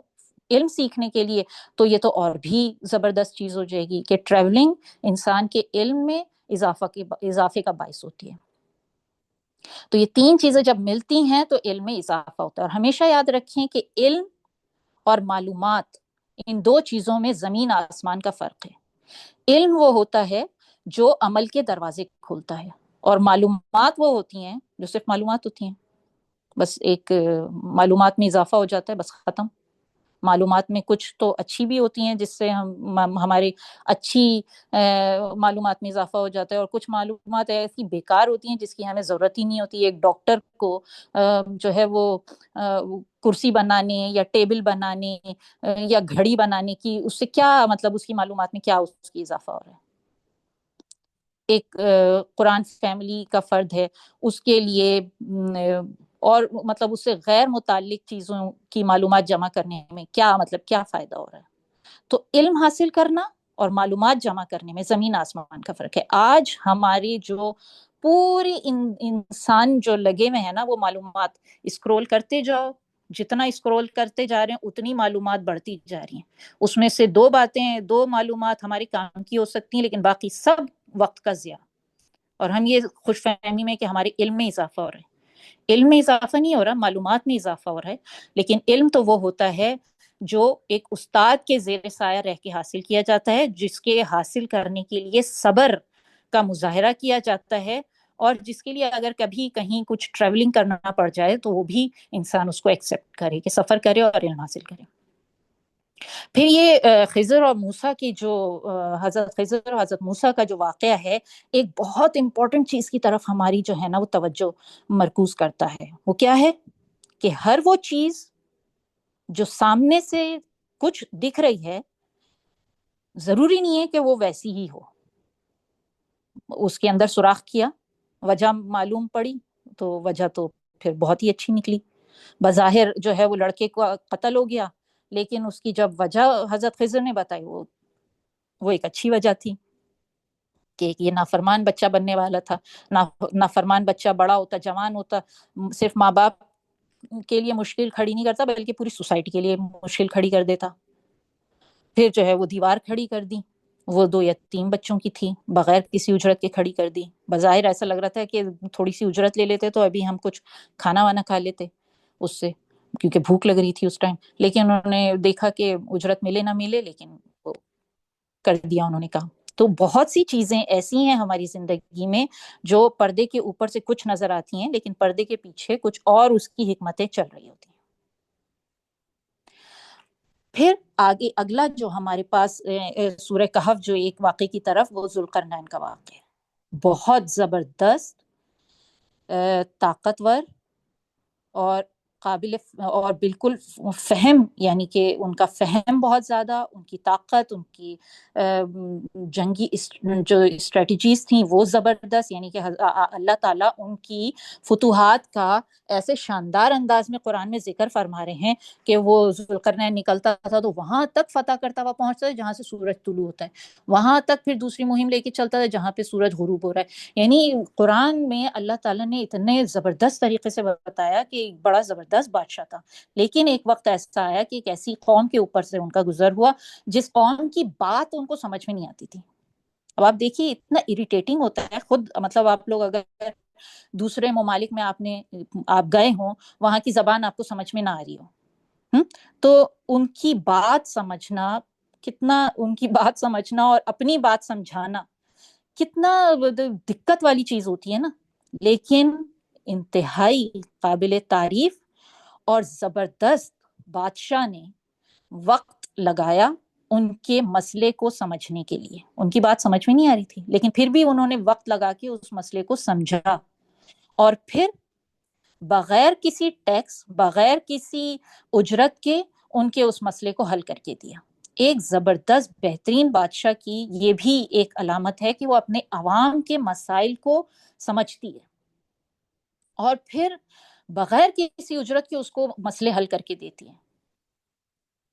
علم سیکھنے کے لیے، تو یہ تو اور بھی زبردست چیز ہو جائے گی کہ ٹریولنگ انسان کے علم میں اضافے کا باعث ہوتی ہے. تو یہ 3 چیزیں جب ملتی ہیں تو علم میں اضافہ ہوتا ہے. اور ہمیشہ یاد رکھیں کہ علم اور معلومات ان 2 چیزوں میں زمین آسمان کا فرق ہے. علم وہ ہوتا ہے جو عمل کے دروازے کھولتا ہے، اور معلومات وہ ہوتی ہیں جو صرف معلومات ہوتی ہیں، بس ایک معلومات میں اضافہ ہو جاتا ہے، بس ختم. معلومات میں کچھ تو اچھی بھی ہوتی ہیں جس سے ہماری اچھی معلومات میں اضافہ ہو جاتا ہے، اور کچھ معلومات ایسی بیکار ہوتی ہیں جس کی ہمیں ضرورت ہی نہیں ہوتی. ایک ڈاکٹر کو جو ہے وہ کرسی بنانے یا ٹیبل بنانے یا گھڑی بنانے کی اس سے کیا مطلب، اس کی معلومات میں کیا اس کی اضافہ ہو رہا ہے. ایک قرآن فیملی کا فرد ہے، اس کے لیے اور مطلب اس سے غیر متعلق چیزوں کی معلومات جمع کرنے میں کیا مطلب کیا فائدہ ہو رہا ہے. تو علم حاصل کرنا اور معلومات جمع کرنے میں زمین آسمان کا فرق ہے. آج ہماری جو پوری انسان جو لگے ہوئے ہیں نا وہ معلومات اسکرول کرتے جاؤ، جتنا اسکرول کرتے جا رہے ہیں اتنی معلومات بڑھتی جا رہی ہیں. اس میں سے 2 معلومات ہماری کام کی ہو سکتی ہیں لیکن باقی سب وقت کا ضیاع. اور ہم یہ خوش فہمی میں کہ ہمارے علم میں اضافہ ہو رہا ہے. علم میں اضافہ نہیں ہو رہا، معلومات میں اضافہ ہو رہا ہے. لیکن علم تو وہ ہوتا ہے جو ایک استاد کے زیر سایہ رہ کے حاصل کیا جاتا ہے، جس کے حاصل کرنے کے لیے صبر کا مظاہرہ کیا جاتا ہے اور جس کے لیے اگر کبھی کہیں کچھ ٹریولنگ کرنا پڑ جائے تو وہ بھی انسان اس کو ایکسیپٹ کرے کہ سفر کرے اور علم حاصل کرے۔ پھر یہ خضر اور موسیٰ کی جو حضرت خضر اور حضرت موسیٰ کا جو واقعہ ہے، ایک بہت امپورٹنٹ چیز کی طرف ہماری جو ہے نا وہ توجہ مرکوز کرتا ہے۔ وہ کیا ہے کہ ہر وہ چیز جو سامنے سے کچھ دکھ رہی ہے ضروری نہیں ہے کہ وہ ویسی ہی ہو۔ اس کے اندر سوراخ کیا، وجہ معلوم پڑی تو وجہ تو پھر بہت ہی اچھی نکلی۔ بظاہر جو ہے وہ لڑکے کو قتل ہو گیا، لیکن اس کی جب وجہ حضرت خضر نے بتائی وہ ایک اچھی وجہ تھی کہ یہ نافرمان بچہ بننے والا تھا۔ نافرمان بچہ بڑا ہوتا، جوان ہوتا، صرف ماں باپ کے لیے مشکل کھڑی نہیں کرتا بلکہ پوری سوسائٹی کے لیے مشکل کھڑی کر دیتا۔ پھر جو ہے وہ دیوار کھڑی کر دی، وہ 2 یتیم بچوں کی تھی، بغیر کسی اجرت کے کھڑی کر دی۔ بظاہر ایسا لگ رہا تھا کہ تھوڑی سی اجرت لے لیتے تو ابھی ہم کچھ کھانا وانا کھا لیتے اس سے، کیونکہ بھوک لگ رہی تھی اس ٹائم، لیکن انہوں نے دیکھا کہ اجرت ملے نہ ملے لیکن وہ کر دیا انہوں نے کام۔ تو بہت سی چیزیں ایسی ہیں ہماری زندگی میں جو پردے کے اوپر سے کچھ نظر آتی ہیں لیکن پردے کے پیچھے کچھ اور اس کی حکمتیں چل رہی ہوتی ہیں۔ پھر آگے اگلا جو ہمارے پاس سورہ کہف جو ایک واقعے کی طرف، وہ ذوالقرنین کا واقعہ ہے۔ بہت زبردست، طاقتور اور قابل اور بالکل فہم، یعنی کہ ان کا فہم بہت زیادہ، ان کی طاقت، ان کی جنگی جو اسٹریٹجیز تھیں وہ زبردست، یعنی کہ اللہ تعالیٰ ان کی فتوحات کا ایسے شاندار انداز میں قرآن میں ذکر فرما رہے ہیں کہ وہ ذوالقرنین نکلتا تھا تو وہاں تک فتح کرتا ہوا پہنچتا ہے جہاں سے سورج طلوع ہوتا ہے، وہاں تک پھر دوسری مہم لے کے چلتا ہے جہاں پہ سورج غروب ہو رہا ہے۔ یعنی قرآن میں اللہ تعالیٰ نے اتنے زبردست طریقے سے بتایا کہ ایک بڑا زبردست بادشاہ تھا، لیکن ایک وقت ایسا آیا کہ ایک ایسی قوم کے اوپر سے ان کا گزر ہوا جس قوم کی بات ان کو سمجھ میں نہیں آتی تھی۔ اب آپ دیکھیے اتنا اریٹیٹنگ ہوتا ہے خود، مطلب آپ لوگ اگر دوسرے ممالک میں آپ گئے ہوں، وہاں کی زبان آپ کو سمجھ میں نہ آ رہی ہو، تو ان کی بات سمجھنا اور اپنی بات سمجھانا کتنا دقت والی چیز ہوتی ہے نا، لیکن انتہائی قابل تعریف اور زبردست بادشاہ نے وقت لگایا ان کے مسئلے کو سمجھنے کے لیے۔ ان کی بات سمجھ میں نہیں آ رہی تھی لیکن پھر بھی انہوں نے وقت لگا کے اس مسئلے کو سمجھا، اور پھر بغیر کسی ٹیکس، بغیر کسی اجرت کے ان کے اس مسئلے کو حل کر کے دیا۔ ایک زبردست بہترین بادشاہ کی یہ بھی ایک علامت ہے کہ وہ اپنے عوام کے مسائل کو سمجھتی ہے اور پھر بغیر کسی اجرت کے اس کو مسئلے حل کر کے دیتی ہے۔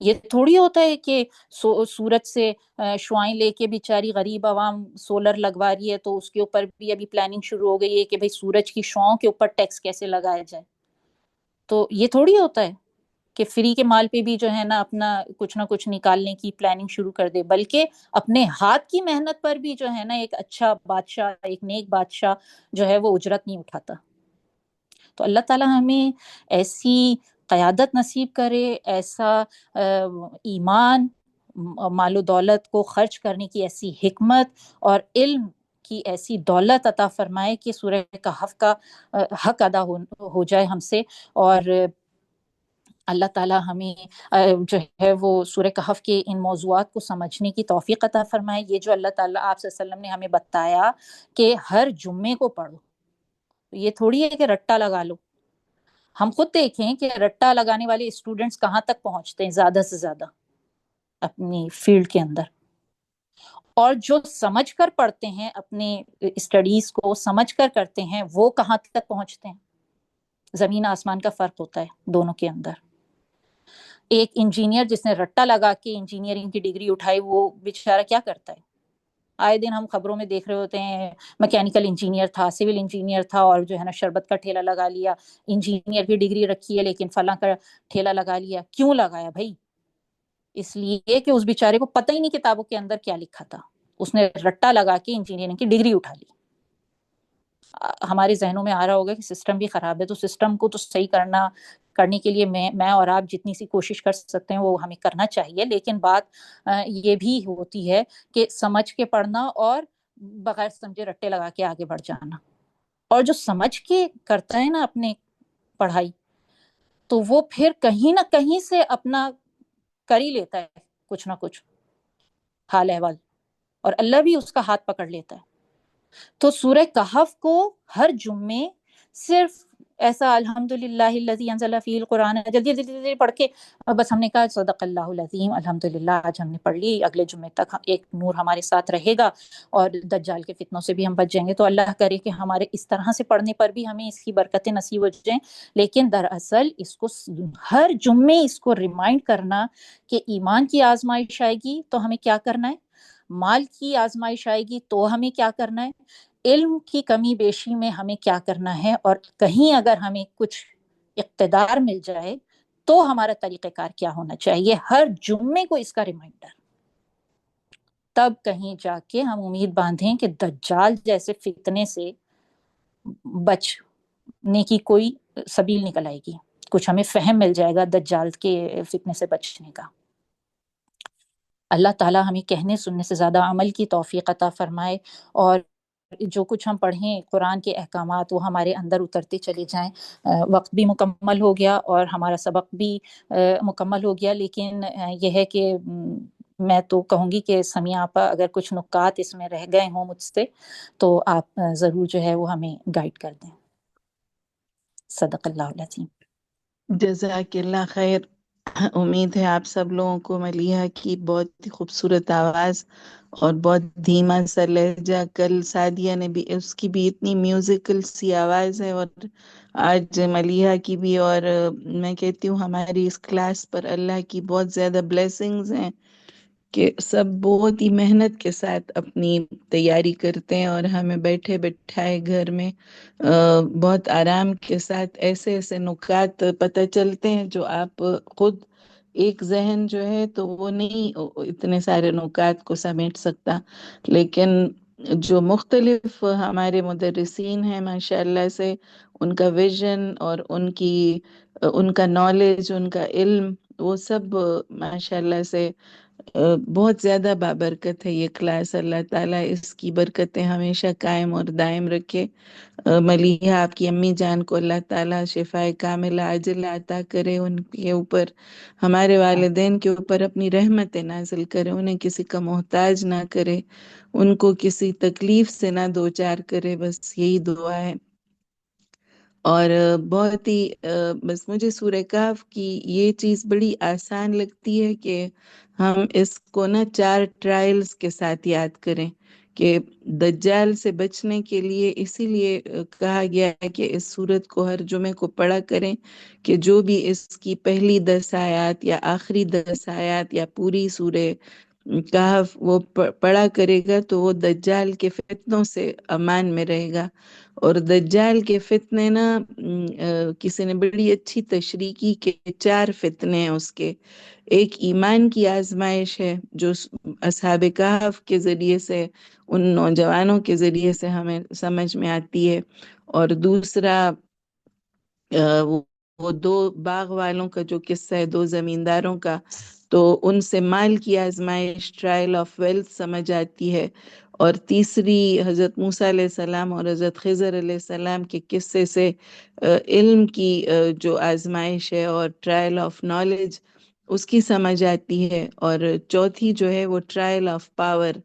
یہ تھوڑی ہوتا ہے کہ سورج سے شعائیں لے کے بیچاری غریب عوام سولر لگوا رہی ہے تو اس کے اوپر بھی ابھی پلاننگ شروع ہو گئی ہے کہ بھئی سورج کی شعاؤں کے اوپر ٹیکس کیسے لگایا جائے۔ تو یہ تھوڑی ہوتا ہے کہ فری کے مال پہ بھی جو ہے نا اپنا کچھ نہ کچھ نکالنے کی پلاننگ شروع کر دے، بلکہ اپنے ہاتھ کی محنت پر بھی جو ہے نا ایک اچھا بادشاہ، ایک نیک بادشاہ جو ہے وہ اجرت نہیں اٹھاتا۔ تو اللہ تعالیٰ ہمیں ایسی قیادت نصیب کرے، ایسا ایمان، مال و دولت کو خرچ کرنے کی ایسی حکمت اور علم کی ایسی دولت عطا فرمائے کہ سورہ کہف کا حق ادا ہو جائے ہم سے، اور اللہ تعالیٰ ہمیں جو ہے وہ سورہ کہف کے ان موضوعات کو سمجھنے کی توفیق عطا فرمائے۔ یہ جو اللہ تعالیٰ آپ صلی اللہ علیہ وسلم نے ہمیں بتایا کہ ہر جمعے کو پڑھو، یہ تھوڑی ہے کہ رٹا لگا لو۔ ہم خود دیکھیں کہ رٹا لگانے والے اسٹوڈنٹس کہاں تک پہنچتے ہیں زیادہ سے زیادہ اپنی فیلڈ کے اندر، اور جو سمجھ کر پڑھتے ہیں اپنے اسٹڈیز کو سمجھ کر کرتے ہیں وہ کہاں تک پہنچتے ہیں۔ زمین آسمان کا فرق ہوتا ہے دونوں کے اندر۔ ایک انجینئر جس نے رٹا لگا کے انجینئرنگ کی ڈگری اٹھائی، وہ بیچارہ کیا کرتا ہے؟ آئے دن ہم خبروں میں دیکھ رہے ہوتے ہیں میکینیکل انجینئر تھا، سول انجینئر تھا، اور جو ہے نا شربت کا ٹھیلا لگا لیا، انجینئر کی ڈگری رکھی ہے لیکن فلاں کا ٹھیلا لگا لیا۔ کیوں لگایا بھائی؟ اس لیے کہ اس بیچارے کو پتہ ہی نہیں کتابوں کے اندر کیا لکھا تھا، اس نے رٹا لگا کے انجینئرنگ کی ڈگری اٹھا لی۔ ہمارے ذہنوں میں آ رہا ہوگا کہ سسٹم بھی خراب ہے، تو سسٹم کو تو صحیح کرنے کے لیے میں اور آپ جتنی سی کوشش کر سکتے ہیں وہ ہمیں کرنا چاہیے، لیکن بات یہ بھی ہوتی ہے کہ سمجھ کے پڑھنا اور بغیر سمجھے رٹے لگا کے آگے بڑھ جانا۔ اور جو سمجھ کے کرتا ہے نا اپنے پڑھائی، تو وہ پھر کہیں نہ کہیں سے اپنا کر ہی لیتا ہے کچھ نہ کچھ حال احوال، اور اللہ بھی اس کا ہاتھ پکڑ لیتا ہے۔ تو سورہ کہف کو ہر جمعے صرف ایسا الحمدللہ الذی انزل فی القرآن جلدی جلدی جلدی پڑھ کے بس ہم نے کہا صدق اللہ العظیم الحمدللہ آج ہم نے پڑھ لی، اگلے جمعے تک ایک نور ہمارے ساتھ رہے گا اور دجال کے فتنوں سے بھی ہم بچ جائیں گے۔ تو اللہ کرے کہ ہمارے اس طرح سے پڑھنے پر بھی ہمیں اس کی برکتیں نصیب ہو جائیں۔ لیکن دراصل اس کو ہر جمعے اس کو ریمائنڈ کرنا کہ ایمان کی آزمائش آئے گی تو ہمیں کیا کرنا ہے، مال کی آزمائش آئے گی تو ہمیں کیا کرنا ہے، علم کی کمی بیشی میں ہمیں کیا کرنا ہے، اور کہیں اگر ہمیں کچھ اقتدار مل جائے تو ہمارا طریقہ کار کیا ہونا چاہیے، ہر جمعے کو اس کا ریمائنڈر۔ تب کہیں جا کے ہم امید باندھیں کہ دجال جیسے فتنے سے بچنے کی کوئی سبیل نکل آئے گی، کچھ ہمیں فہم مل جائے گا دجال کے فتنے سے بچنے کا۔ اللہ تعالیٰ ہمیں کہنے سننے سے زیادہ عمل کی توفیق عطا فرمائے، اور جو کچھ ہم پڑھیں قرآن کے احکامات وہ ہمارے اندر اترتے چلے جائیں۔ وقت بھی مکمل ہو گیا اور ہمارا سبق بھی مکمل ہو گیا، لیکن یہ ہے کہ میں تو کہوں گی کہ سمیع آپا اگر کچھ نکات اس میں رہ گئے ہوں مجھ سے تو آپ ضرور جو ہے وہ ہمیں گائیڈ کر دیں۔ صدق اللہ العظیم۔ جزاک اللہ خیر۔ امید ہے آپ سب لوگوں کو ملیحہ کی بہت ہی خوبصورت آواز اور بہت دھیما سا لہجہ، کل سعدیہ نے بھی اس کی بھی اتنی میوزیکل سی آواز ہے، اور آج ملیحہ کی بھی، اور میں کہتی ہوں ہماری اس کلاس پر اللہ کی بہت زیادہ بلیسنگز ہیں کہ سب بہت ہی محنت کے ساتھ اپنی تیاری کرتے ہیں، اور ہمیں بیٹھے بٹھائے گھر میں بہت آرام کے ساتھ ایسے ایسے نکات پتہ چلتے ہیں جو آپ خود ایک ذہن جو ہے تو وہ نہیں اتنے سارے نکات کو سمیٹ سکتا، لیکن جو مختلف ہمارے مدرسین ہیں ماشاءاللہ سے، ان کا ویژن اور ان کا نالج، ان کا علم، وہ سب ماشاءاللہ سے بہت زیادہ بابرکت ہے یہ کلاس۔ اللہ تعالیٰ اس کی برکتیں ہمیشہ قائم اور دائم رکھے۔ ملیحہ آپ کی امی جان کو اللہ تعالیٰ شفائے کاملہ عاجلہ عطا کرے، ان کے اوپر، ہمارے والدین کے اوپر اپنی رحمت نازل کرے، انہیں کسی کا محتاج نہ کرے، ان کو کسی تکلیف سے نہ دوچار کرے، بس یہی دعا ہے۔ اور بہت ہی بس مجھے سورہ کہف کی یہ چیز بڑی آسان لگتی ہے کہ ہم اس کو نا 4 ٹرائلز کے ساتھ یاد کریں، کہ دجال سے بچنے کے لیے اسی لیے کہا گیا ہے کہ اس سورت کو ہر جمعے کو پڑھا کریں، کہ جو بھی اس کی پہلی 10 آیات یا آخری 10 آیات یا پوری سورہ کہف وہ پڑھا کرے گا تو وہ دجال کے فتنوں سے امان میں رہے گا۔ اور دجال کے فتنے نا کسی نے بڑی اچھی تشریح کی کہ 4 فتنے ہیں اس کے۔ ایک ایمان کی آزمائش ہے جو اصحاب کہف کے ذریعے سے، ان نوجوانوں کے ذریعے سے ہمیں سمجھ میں آتی ہے، اور دوسرا وہ 2 باغ والوں کا جو قصہ ہے، 2 زمینداروں کا، تو ان سے مال کی آزمائش، ٹرائل آف ویلتھ سمجھ آتی ہے، اور تیسری حضرت موسیٰ علیہ السلام اور حضرت خضر علیہ السلام کے قصے سے علم کی جو آزمائش ہے اور ٹرائل آف نالج اس کی سمجھ آتی ہے، اور چوتھی جو ہے وہ ٹرائل آف پاور،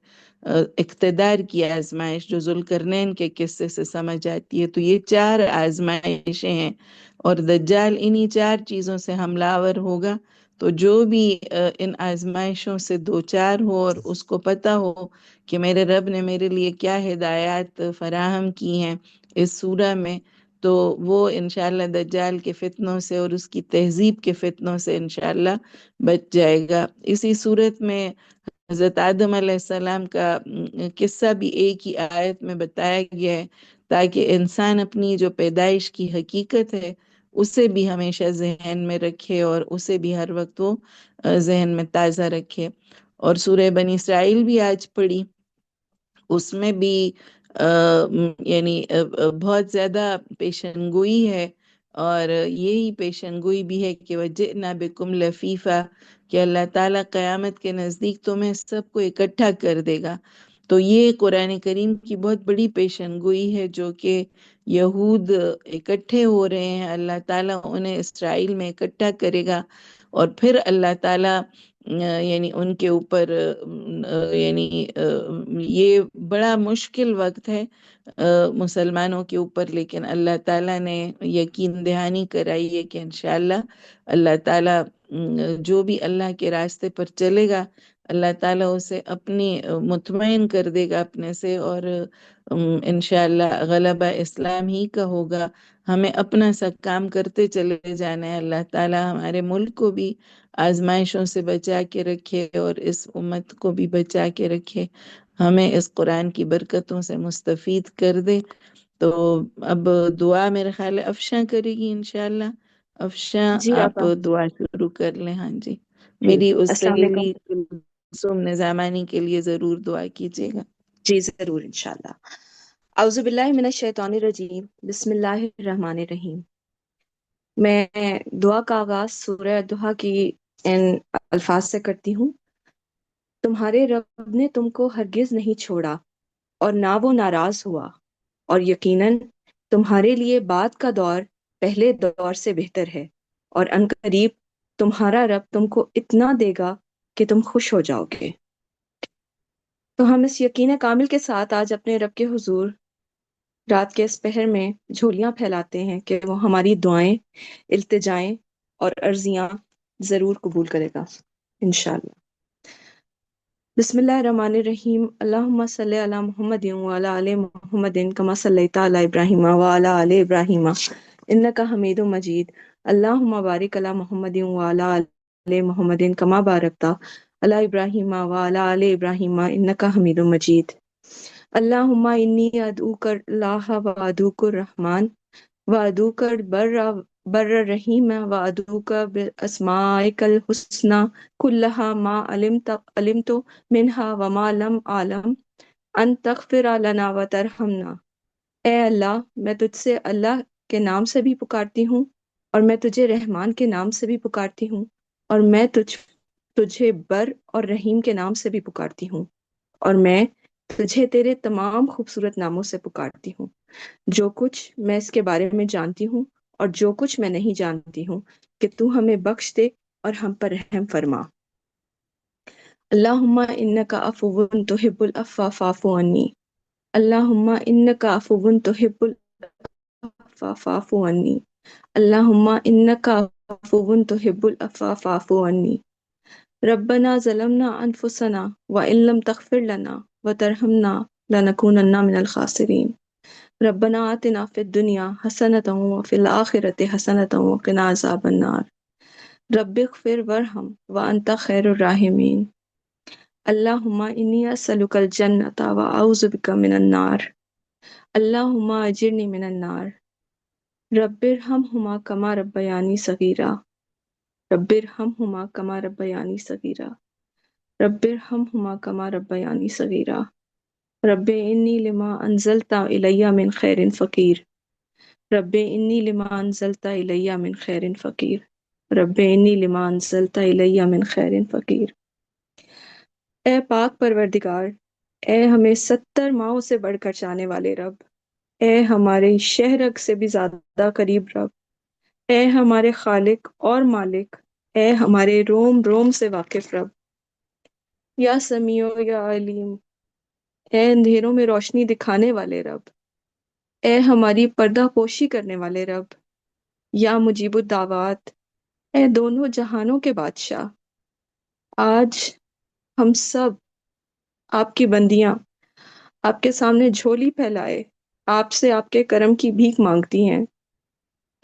اقتدار کی آزمائش جو ذوالقرنین کے قصے سے سمجھ آتی ہے۔ تو یہ 4 آزمائشیں ہیں، اور دجال انہی 4 چیزوں سے حملہ آور ہوگا۔ تو جو بھی ان آزمائشوں سے دوچار ہو اور اس کو پتہ ہو کہ میرے رب نے میرے لیے کیا ہدایات فراہم کی ہیں اس سورہ میں، تو وہ انشاءاللہ دجال کے فتنوں سے اور اس کی تہذیب کے فتنوں سے انشاءاللہ بچ جائے گا۔ اسی صورت میں حضرت آدم علیہ السلام کا قصہ بھی ایک ہی آیت میں بتایا گیا ہے، تاکہ انسان اپنی جو پیدائش کی حقیقت ہے اسے بھی ہمیشہ ذہن میں رکھے اور اسے بھی ہر وقت وہ ذہن میں تازہ رکھے۔ اور سورہ بنی اسرائیل بھی آج پڑھی، اس میں بھی یعنی بہت زیادہ پیشنگوئی ہے، اور یہی پیشنگوئی بھی ہے کہ وَجِئْنَا بِكُمْ لَفِيفًا، کہ اللہ تعالیٰ قیامت کے نزدیک تمہیں سب کو اکٹھا کر دے گا۔ تو یہ قرآن کریم کی بہت بڑی پیشن گوئی ہے جو کہ یہود اکٹھے ہو رہے ہیں، اللہ تعالیٰ انہیں اسرائیل میں اکٹھا کرے گا، اور پھر اللہ تعالیٰ یعنی ان کے اوپر یعنی یہ بڑا مشکل وقت ہے مسلمانوں کے اوپر، لیکن اللہ تعالیٰ نے یقین دہانی کرائی ہے کہ انشاءاللہ اللہ تعالیٰ جو بھی اللہ کے راستے پر چلے گا اللہ تعالیٰ اسے اپنی مطمئن کر دے گا اپنے سے، اور انشاءاللہ غلبہ اسلام ہی کا ہوگا۔ ہمیں اپنا سب کام کرتے چلے جانا ہے، اللہ تعالیٰ ہمارے ملک کو بھی آزمائشوں سے بچا کے رکھے اور اس امت کو بھی بچا کے رکھے، ہمیں اس قرآن کی برکتوں سے مستفید کر دے۔ تو اب دعا میرے خیال ہے افشاں کرے گی انشاءاللہ۔ افشاں جی آپ آپا. دعا شروع کر لیں۔ ہاں جی، جی میری اس السلام علیکم. سہیلی کلثوم نظامانی کے لیے ضرور دعا کیجیے گا۔ جی ضرور انشاءاللہ. اعوذ باللہ من الشیطان الرجیم، بسم اللہ الرحمن الرحیم. میں دعا کا آغاز سورہ دہا کی ان الفاظ سے کرتی ہوں. تمہارے رب نے تم کو ہرگز نہیں چھوڑا اور نہ وہ ناراض ہوا، اور یقیناً تمہارے لیے بعد کا دور پہلے دور سے بہتر ہے، اور عنقریب تمہارا رب تم کو اتنا دے گا کہ تم خوش ہو جاؤ گے۔ تو ہم اس یقین کامل کے ساتھ آج اپنے رب کے حضور رات کے اس پہر میں جھولیاں پھیلاتے ہیں کہ وہ ہماری دعائیں، التجائیں اور عرضیاں ضرور قبول کرے گا انشاءاللہ۔ بسم اللہ الرحمن الرحیم، اللہم صلی علی محمد وعلی آل محمد کما صلیت علی ابراہیم وعلی آل ابراہیم انک حمید مجید، اللہم بارک علی محمد وعلی آل محمد کما بارکت علی ابراہیم وعلی آل ابراہیم انک حمید مجید۔ اللہم انی ادعوک اللہ وادعوک الرحمن وادعوک بر الرحیم وادعوک باسمائک الحسنی کلہا ما علمت منہا وما لم اعلم ان تغفر لنا وترحمنا۔ اے اللہ، میں تجھ سے اللہ کے نام سے بھی پکارتی ہوں، اور میں تجھے رحمان کے نام سے بھی پکارتی ہوں، اور میں تجھے بر اور رحیم کے نام سے بھی پکارتی ہوں، اور میں تجھے تیرے تمام خوبصورت ناموں سے پکارتی ہوں، جو کچھ میں اس کے بارے میں جانتی ہوں اور جو کچھ میں نہیں جانتی ہوں، کہ تو ہمیں بخش دے اور ہم پر رحم فرما۔ اللہم انک عفو تحب العفو فاعف عنی، اللہم انک عفو تحب العفو فاعف عنی، اللہم انک عفو تحب العفو فاعف عنی۔ ربنا ظلمنا انفسنا وان لم تغفر لنا وترحمنا لنکونن من الخاسرین۔ ربنا آتنا فی الدنیا حسنۃ وفی الآخرۃ حسنۃ وقنا عذاب النار۔ رب اغفر وارحم وانت خیر الراحمین۔ اللہم انی اسألک الجنۃ واعوذ بک من النار۔ اللہم اجرنی من النار۔ رب ارحمہما کما ربیانی صغیرا، رب ارحمہما کما ربیانی صغیرا، رب ارحمہما کما ربیانی صغیرا۔ رب انی لما انزلت الی من خیر فقیر، رب انی لما انزلت الی من خیر فقیر، رب انی لما انزلت الی من خیر فقیر۔ اے پاک پروردگار، اے ہمیں 70 ماؤں سے بڑھ کر چاہنے والے رب، اے ہمارے شہرک سے بھی زیادہ قریب رب، اے ہمارے خالق اور مالک، اے ہمارے روم روم سے واقف رب، یا سمیع یا علیم، اے اندھیروں میں روشنی دکھانے والے رب، اے ہماری پردہ پوشی کرنے والے رب، یا مجیب الدعوات، اے دونوں جہانوں کے بادشاہ۔ آج ہم سب آپ کی بندیاں آپ کے سامنے جھولی پھیلائے آپ سے آپ کے کرم کی بھیک مانگتی ہیں۔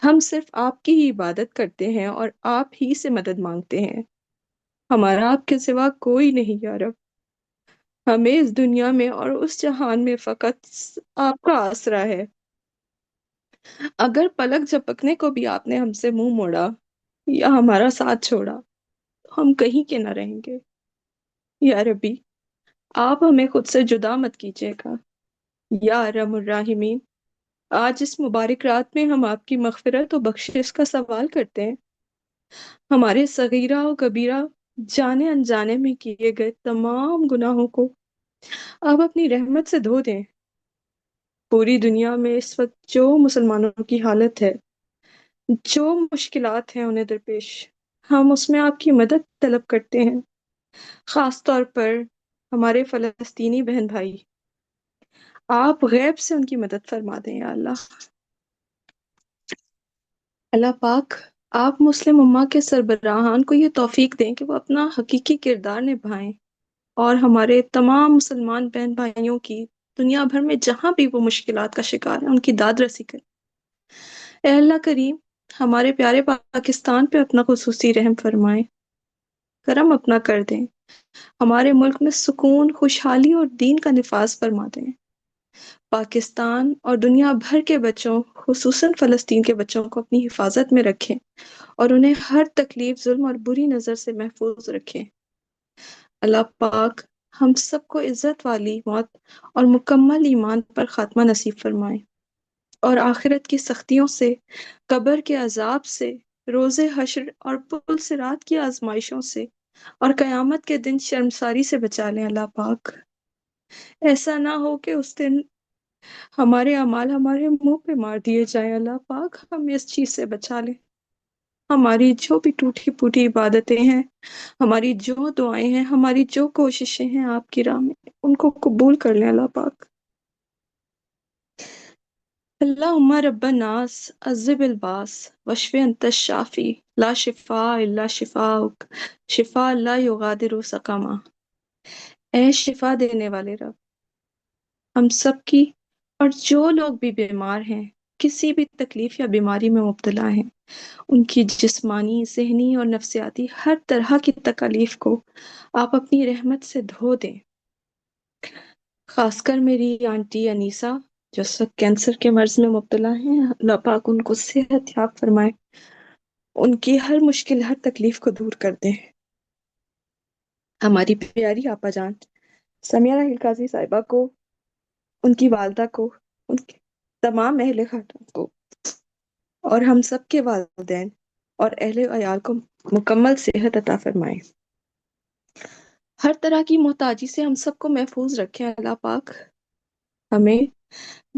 ہم صرف آپ کی ہی عبادت کرتے ہیں اور آپ ہی سے مدد مانگتے ہیں، ہمارا آپ کے سوا کوئی نہیں یا رب۔ ہمیں اس دنیا میں اور اس جہان میں فقط آپ کا آسرا ہے۔ اگر پلک جھپکنے کو بھی آپ نے ہم سے منہ موڑا یا ہمارا ساتھ چھوڑا تو ہم کہیں کے نہ رہیں گے۔ یا ربی، آپ ہمیں خود سے جدا مت کیجیے گا۔ یا ارحم الراحمین، آج اس مبارک رات میں ہم آپ کی مغفرت و بخشش کا سوال کرتے ہیں۔ ہمارے صغیرہ و کبیرہ جانے انجانے میں کیے گئے تمام گناہوں کو آپ اپنی رحمت سے دھو دیں پوری دنیا میں اس وقت جو مسلمانوں کی حالت ہے، جو مشکلات ہیں انہیں درپیش، ہم اس میں آپ کی مدد طلب کرتے ہیں، خاص طور پر ہمارے فلسطینی بہن بھائی۔ آپ غیب سے ان کی مدد فرما دیں یا اللہ۔ اللہ پاک، آپ مسلم امہ کے سربراہان کو یہ توفیق دیں کہ وہ اپنا حقیقی کردار نبھائیں اور ہمارے تمام مسلمان بہن بھائیوں کی دنیا بھر میں جہاں بھی وہ مشکلات کا شکار ہیں ان کی داد رسی کریں۔ اے اللہ کریم، ہمارے پیارے پاکستان پہ اپنا خصوصی رحم فرمائیں، کرم اپنا کر دیں، ہمارے ملک میں سکون، خوشحالی اور دین کا نفاذ فرما دیں۔ پاکستان اور دنیا بھر کے بچوں، خصوصاً فلسطین کے بچوں کو اپنی حفاظت میں رکھیں اور انہیں ہر تکلیف، ظلم اور بری نظر سے محفوظ رکھیں۔ اللہ پاک ہم سب کو عزت والی موت اور مکمل ایمان پر خاتمہ نصیب فرمائیں، اور آخرت کی سختیوں سے، قبر کے عذاب سے، روز حشر اور پل صراط کی آزمائشوں سے اور قیامت کے دن شرمساری سے بچا لیں۔ اللہ پاک ایسا نہ ہو کہ اس دن ہمارے اعمال ہمارے منہ پہ مار دیے جائیں۔ اللہ پاک ہمیں اس چیز سے بچا لیں۔ ہماری جو بھی ٹوٹی پھوٹی عبادتیں ہیں، ہماری جو دعائیں ہیں، ہماری جو کوششیں ہیں آپ کی راہ میں، ان کو قبول کر لیں اللہ پاک۔ اللہم رب الناس عذب الباس واشف انت الشافی لا شفاء الا شفاؤک شفاء لا یغادر سقما۔ اے شفا دینے والے رب، ہم سب کی اور جو لوگ بھی بیمار ہیں، کسی بھی تکلیف یا بیماری میں مبتلا ہیں، ان کی جسمانی، ذہنی اور نفسیاتی ہر طرح کی تکالیف کو آپ اپنی رحمت سے دھو دیں۔ خاص کر میری آنٹی انیسا جو اس وقت کینسر کے مرض میں مبتلا ہیں، اللہ پاک ان کو صحت یاب فرمائے، ان کی ہر مشکل، ہر تکلیف کو دور کر دیں۔ ہماری پیاری آپا جان سمیہ راہیل قاضی صاحبہ کو، ان کی والدہ کو، ان کے تمام اہل خانہ کو اور ہم سب کے والدین اور اہل عیال کو مکمل صحت عطا فرمائے۔ ہر طرح کی محتاجی سے ہم سب کو محفوظ رکھیں اللہ پاک۔ ہمیں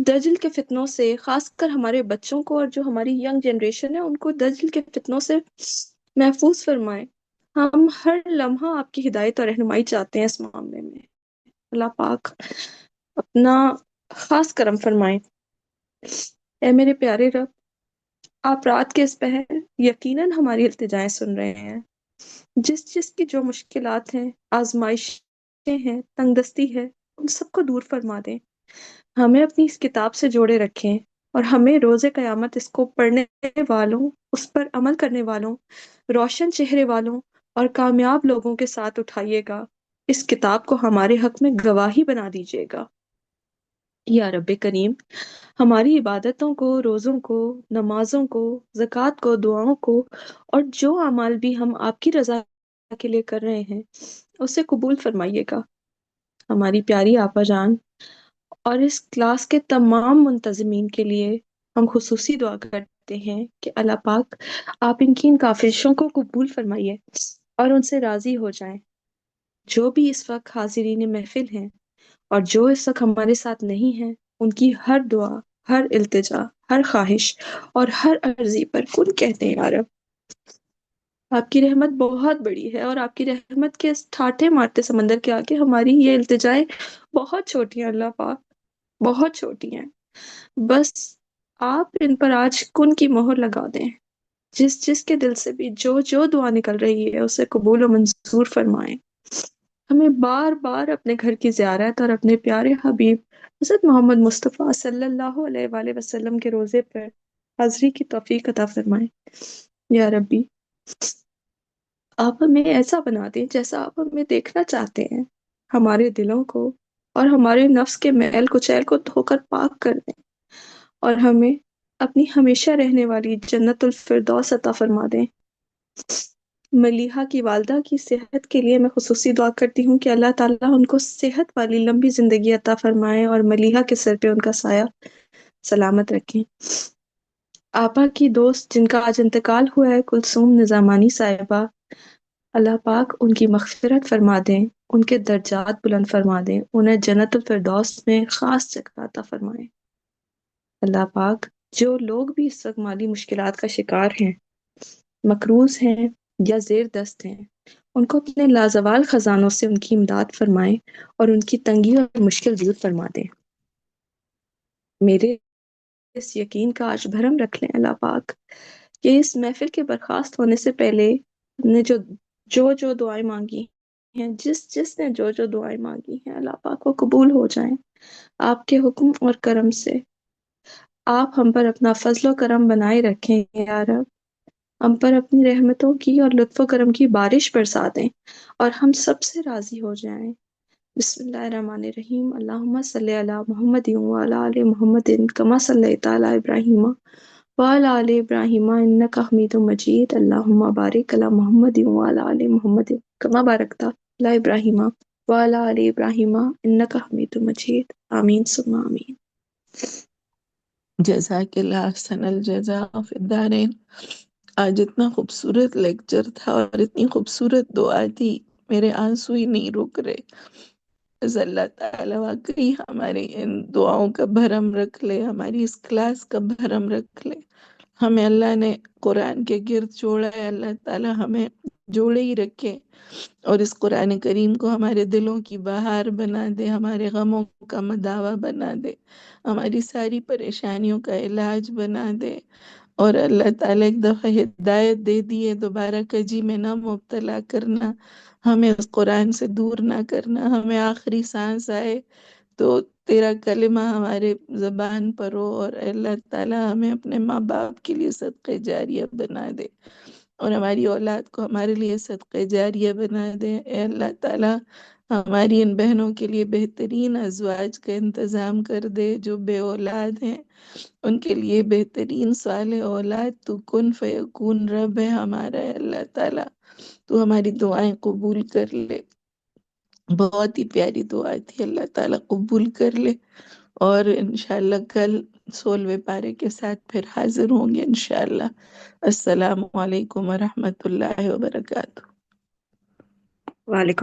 دجل کے فتنوں سے، خاص کر ہمارے بچوں کو اور جو ہماری ینگ جنریشن ہے ان کو دجل کے فتنوں سے محفوظ فرمائیں۔ ہم ہر لمحہ آپ کی ہدایت اور رہنمائی چاہتے ہیں اس معاملے میں۔ اللہ پاک اپنا خاص کرم فرمائیں۔ اے میرے پیارے رب، آپ رات کے اس پہر یقیناً ہماری التجائیں سن رہے ہیں۔ جس کی جو مشکلات ہیں، آزمائشیں ہیں، تنگ دستی ہے، ان سب کو دور فرما دیں۔ ہمیں اپنی اس کتاب سے جوڑے رکھیں اور ہمیں روز قیامت اس کو پڑھنے والوں، اس پر عمل کرنے والوں، روشن چہرے والوں اور کامیاب لوگوں کے ساتھ اٹھائیے گا۔ اس کتاب کو ہمارے حق میں گواہی بنا دیجیے گا یا رب کریم۔ ہماری عبادتوں کو، روزوں کو، نمازوں کو، زکوٰۃ کو، دعاؤں کو اور جو اعمال بھی ہم آپ کی رضا کے لیے کر رہے ہیں اسے قبول فرمائیے گا۔ ہماری پیاری آپا جان اور اس کلاس کے تمام منتظمین کے لیے ہم خصوصی دعا کرتے ہیں کہ اللہ پاک آپ ان کی ان کاوشوں کو قبول فرمائیے اور ان سے راضی ہو جائیں۔ جو بھی اس وقت حاضرین محفل ہیں اور جو اس وقت ہمارے ساتھ نہیں ہیں، ان کی ہر دعا، ہر التجا، ہر خواہش اور ہر عرضی پر کن کہتے ہیں یا رب۔ آپ کی رحمت بہت بڑی ہے اور آپ کی رحمت کے اس ٹھاٹھے مارتے سمندر کے آگے ہماری یہ التجائیں بہت چھوٹی ہیں اللہ پاک، بہت چھوٹی ہیں۔ بس آپ ان پر آج کن کی مہر لگا دیں۔ جس کے دل سے بھی جو دعا نکل رہی ہے اسے قبول و منظور فرمائیں۔ ہمیں بار بار اپنے گھر کی زیارت اور اپنے پیارے حبیب حضرت محمد مصطفیٰ صلی اللہ علیہ وآلہ وسلم کے روزے پر حاضری کی توفیق عطا فرمائیں یا ربی۔ آپ ہمیں ایسا بنا دیں جیسا آپ ہمیں دیکھنا چاہتے ہیں۔ ہمارے دلوں کو اور ہمارے نفس کے میل کچیل کو دھو کر پاک کر دیں اور ہمیں اپنی ہمیشہ رہنے والی جنت الفردوس عطا فرما دیں۔ ملیحہ کی والدہ کی صحت کے لیے میں خصوصی دعا کرتی ہوں کہ اللہ تعالیٰ ان کو صحت والی لمبی زندگی عطا فرمائے اور ملیحہ کے سر پہ ان کا سایہ سلامت رکھیں۔ آپا کی دوست جن کا آج انتقال ہوا ہے، کلثوم نظامانی صاحبہ، اللہ پاک ان کی مغفرت فرما دیں، ان کے درجات بلند فرما دیں، انہیں جنت الفردوس میں خاص جگہ عطا فرمائیں۔ اللہ پاک جو لوگ بھی اس وقت مالی مشکلات کا شکار ہیں، مقروض ہیں یا زیر دست ہیں، ان کو اپنے لازوال خزانوں سے ان کی امداد فرمائیں اور ان کی تنگی اور مشکل دور فرما دیں۔ میرے اس یقین کا آج بھرم رکھ لیں اللہ پاک کہ اس محفل کے برخاست ہونے سے پہلے ہم نے جو دعائیں مانگی ہیں، جس نے جو دعائیں مانگی ہیں، اللہ پاک وہ قبول ہو جائیں آپ کے حکم اور کرم سے۔ آپ ہم پر اپنا فضل و کرم بنائے رکھیں یا رب، ہم پر اپنی رحمتوں کی اور لطف و کرم کی بارش برسا دیں اور ہم سب سے راضی ہو جائیں۔ بسم اللہ الرحمن الرحیم، اللہم صلی علی محمد وعلی آل محمد کما صلیت علی ابراہیم وعلی آل ابراہیم انک حمید مجید، اللہم بارک علی محمد وعلی آل محمد کما بارکت علی ابراہیم وعلی آل ابراہیم انک حمید مجید، آمین ثم آمین۔ جزاک اللہ احسن الجزاء فی الدارین۔ آج اتنا خوبصورت لیکچر تھا اور اتنی خوبصورت دعا تھی، میرے آنسو ہی نہیں رک رہے۔ بس اللہ تعالیٰ واقعی ہمارے ان دعاؤں کا بھرم رکھ لے، ہماری اس کلاس کا بھرم رکھ لے۔ ہمیں اللہ نے قرآن کے گرد جوڑا ہے، اللہ تعالیٰ ہمیں جوڑے ہی رکھے اور اس قرآن کریم کو ہمارے دلوں کی بہار بنا دے، ہمارے غموں کا مداوا بنا دے، ہماری ساری پریشانیوں کا علاج بنا دے، اور اللہ تعالیٰ ایک دفعہ ہدایت دے دیے، دوبارہ کجی میں نہ مبتلا کرنا، ہمیں اس قرآن سے دور نہ کرنا، ہمیں آخری سانس آئے تو تیرا کلمہ ہمارے زبان پر ہو، اور اللہ تعالیٰ ہمیں اپنے ماں باپ کے لیے صدقہ جاریہ بنا دے اور ہماری اولاد کو ہمارے لیے صدقہ جاریہ بنا دے۔ اے اللہ تعالیٰ ہماری ان بہنوں کے لیے بہترین ازواج کا انتظام کر دے، جو بے اولاد ہیں ان کے لیے بہترین صالح اولاد تو کن فیکون رب ہے ہمارا۔ اے اللہ تعالیٰ تو ہماری دعائیں قبول کر لے، بہت ہی پیاری دعا تھی، اللہ تعالیٰ قبول کر لے، اور انشاءاللہ کل 16ویں پارے کے ساتھ پھر حاضر ہوں گے انشاءاللہ۔ السلام علیکم ورحمۃ اللہ وبرکاتہ۔ وعلیکم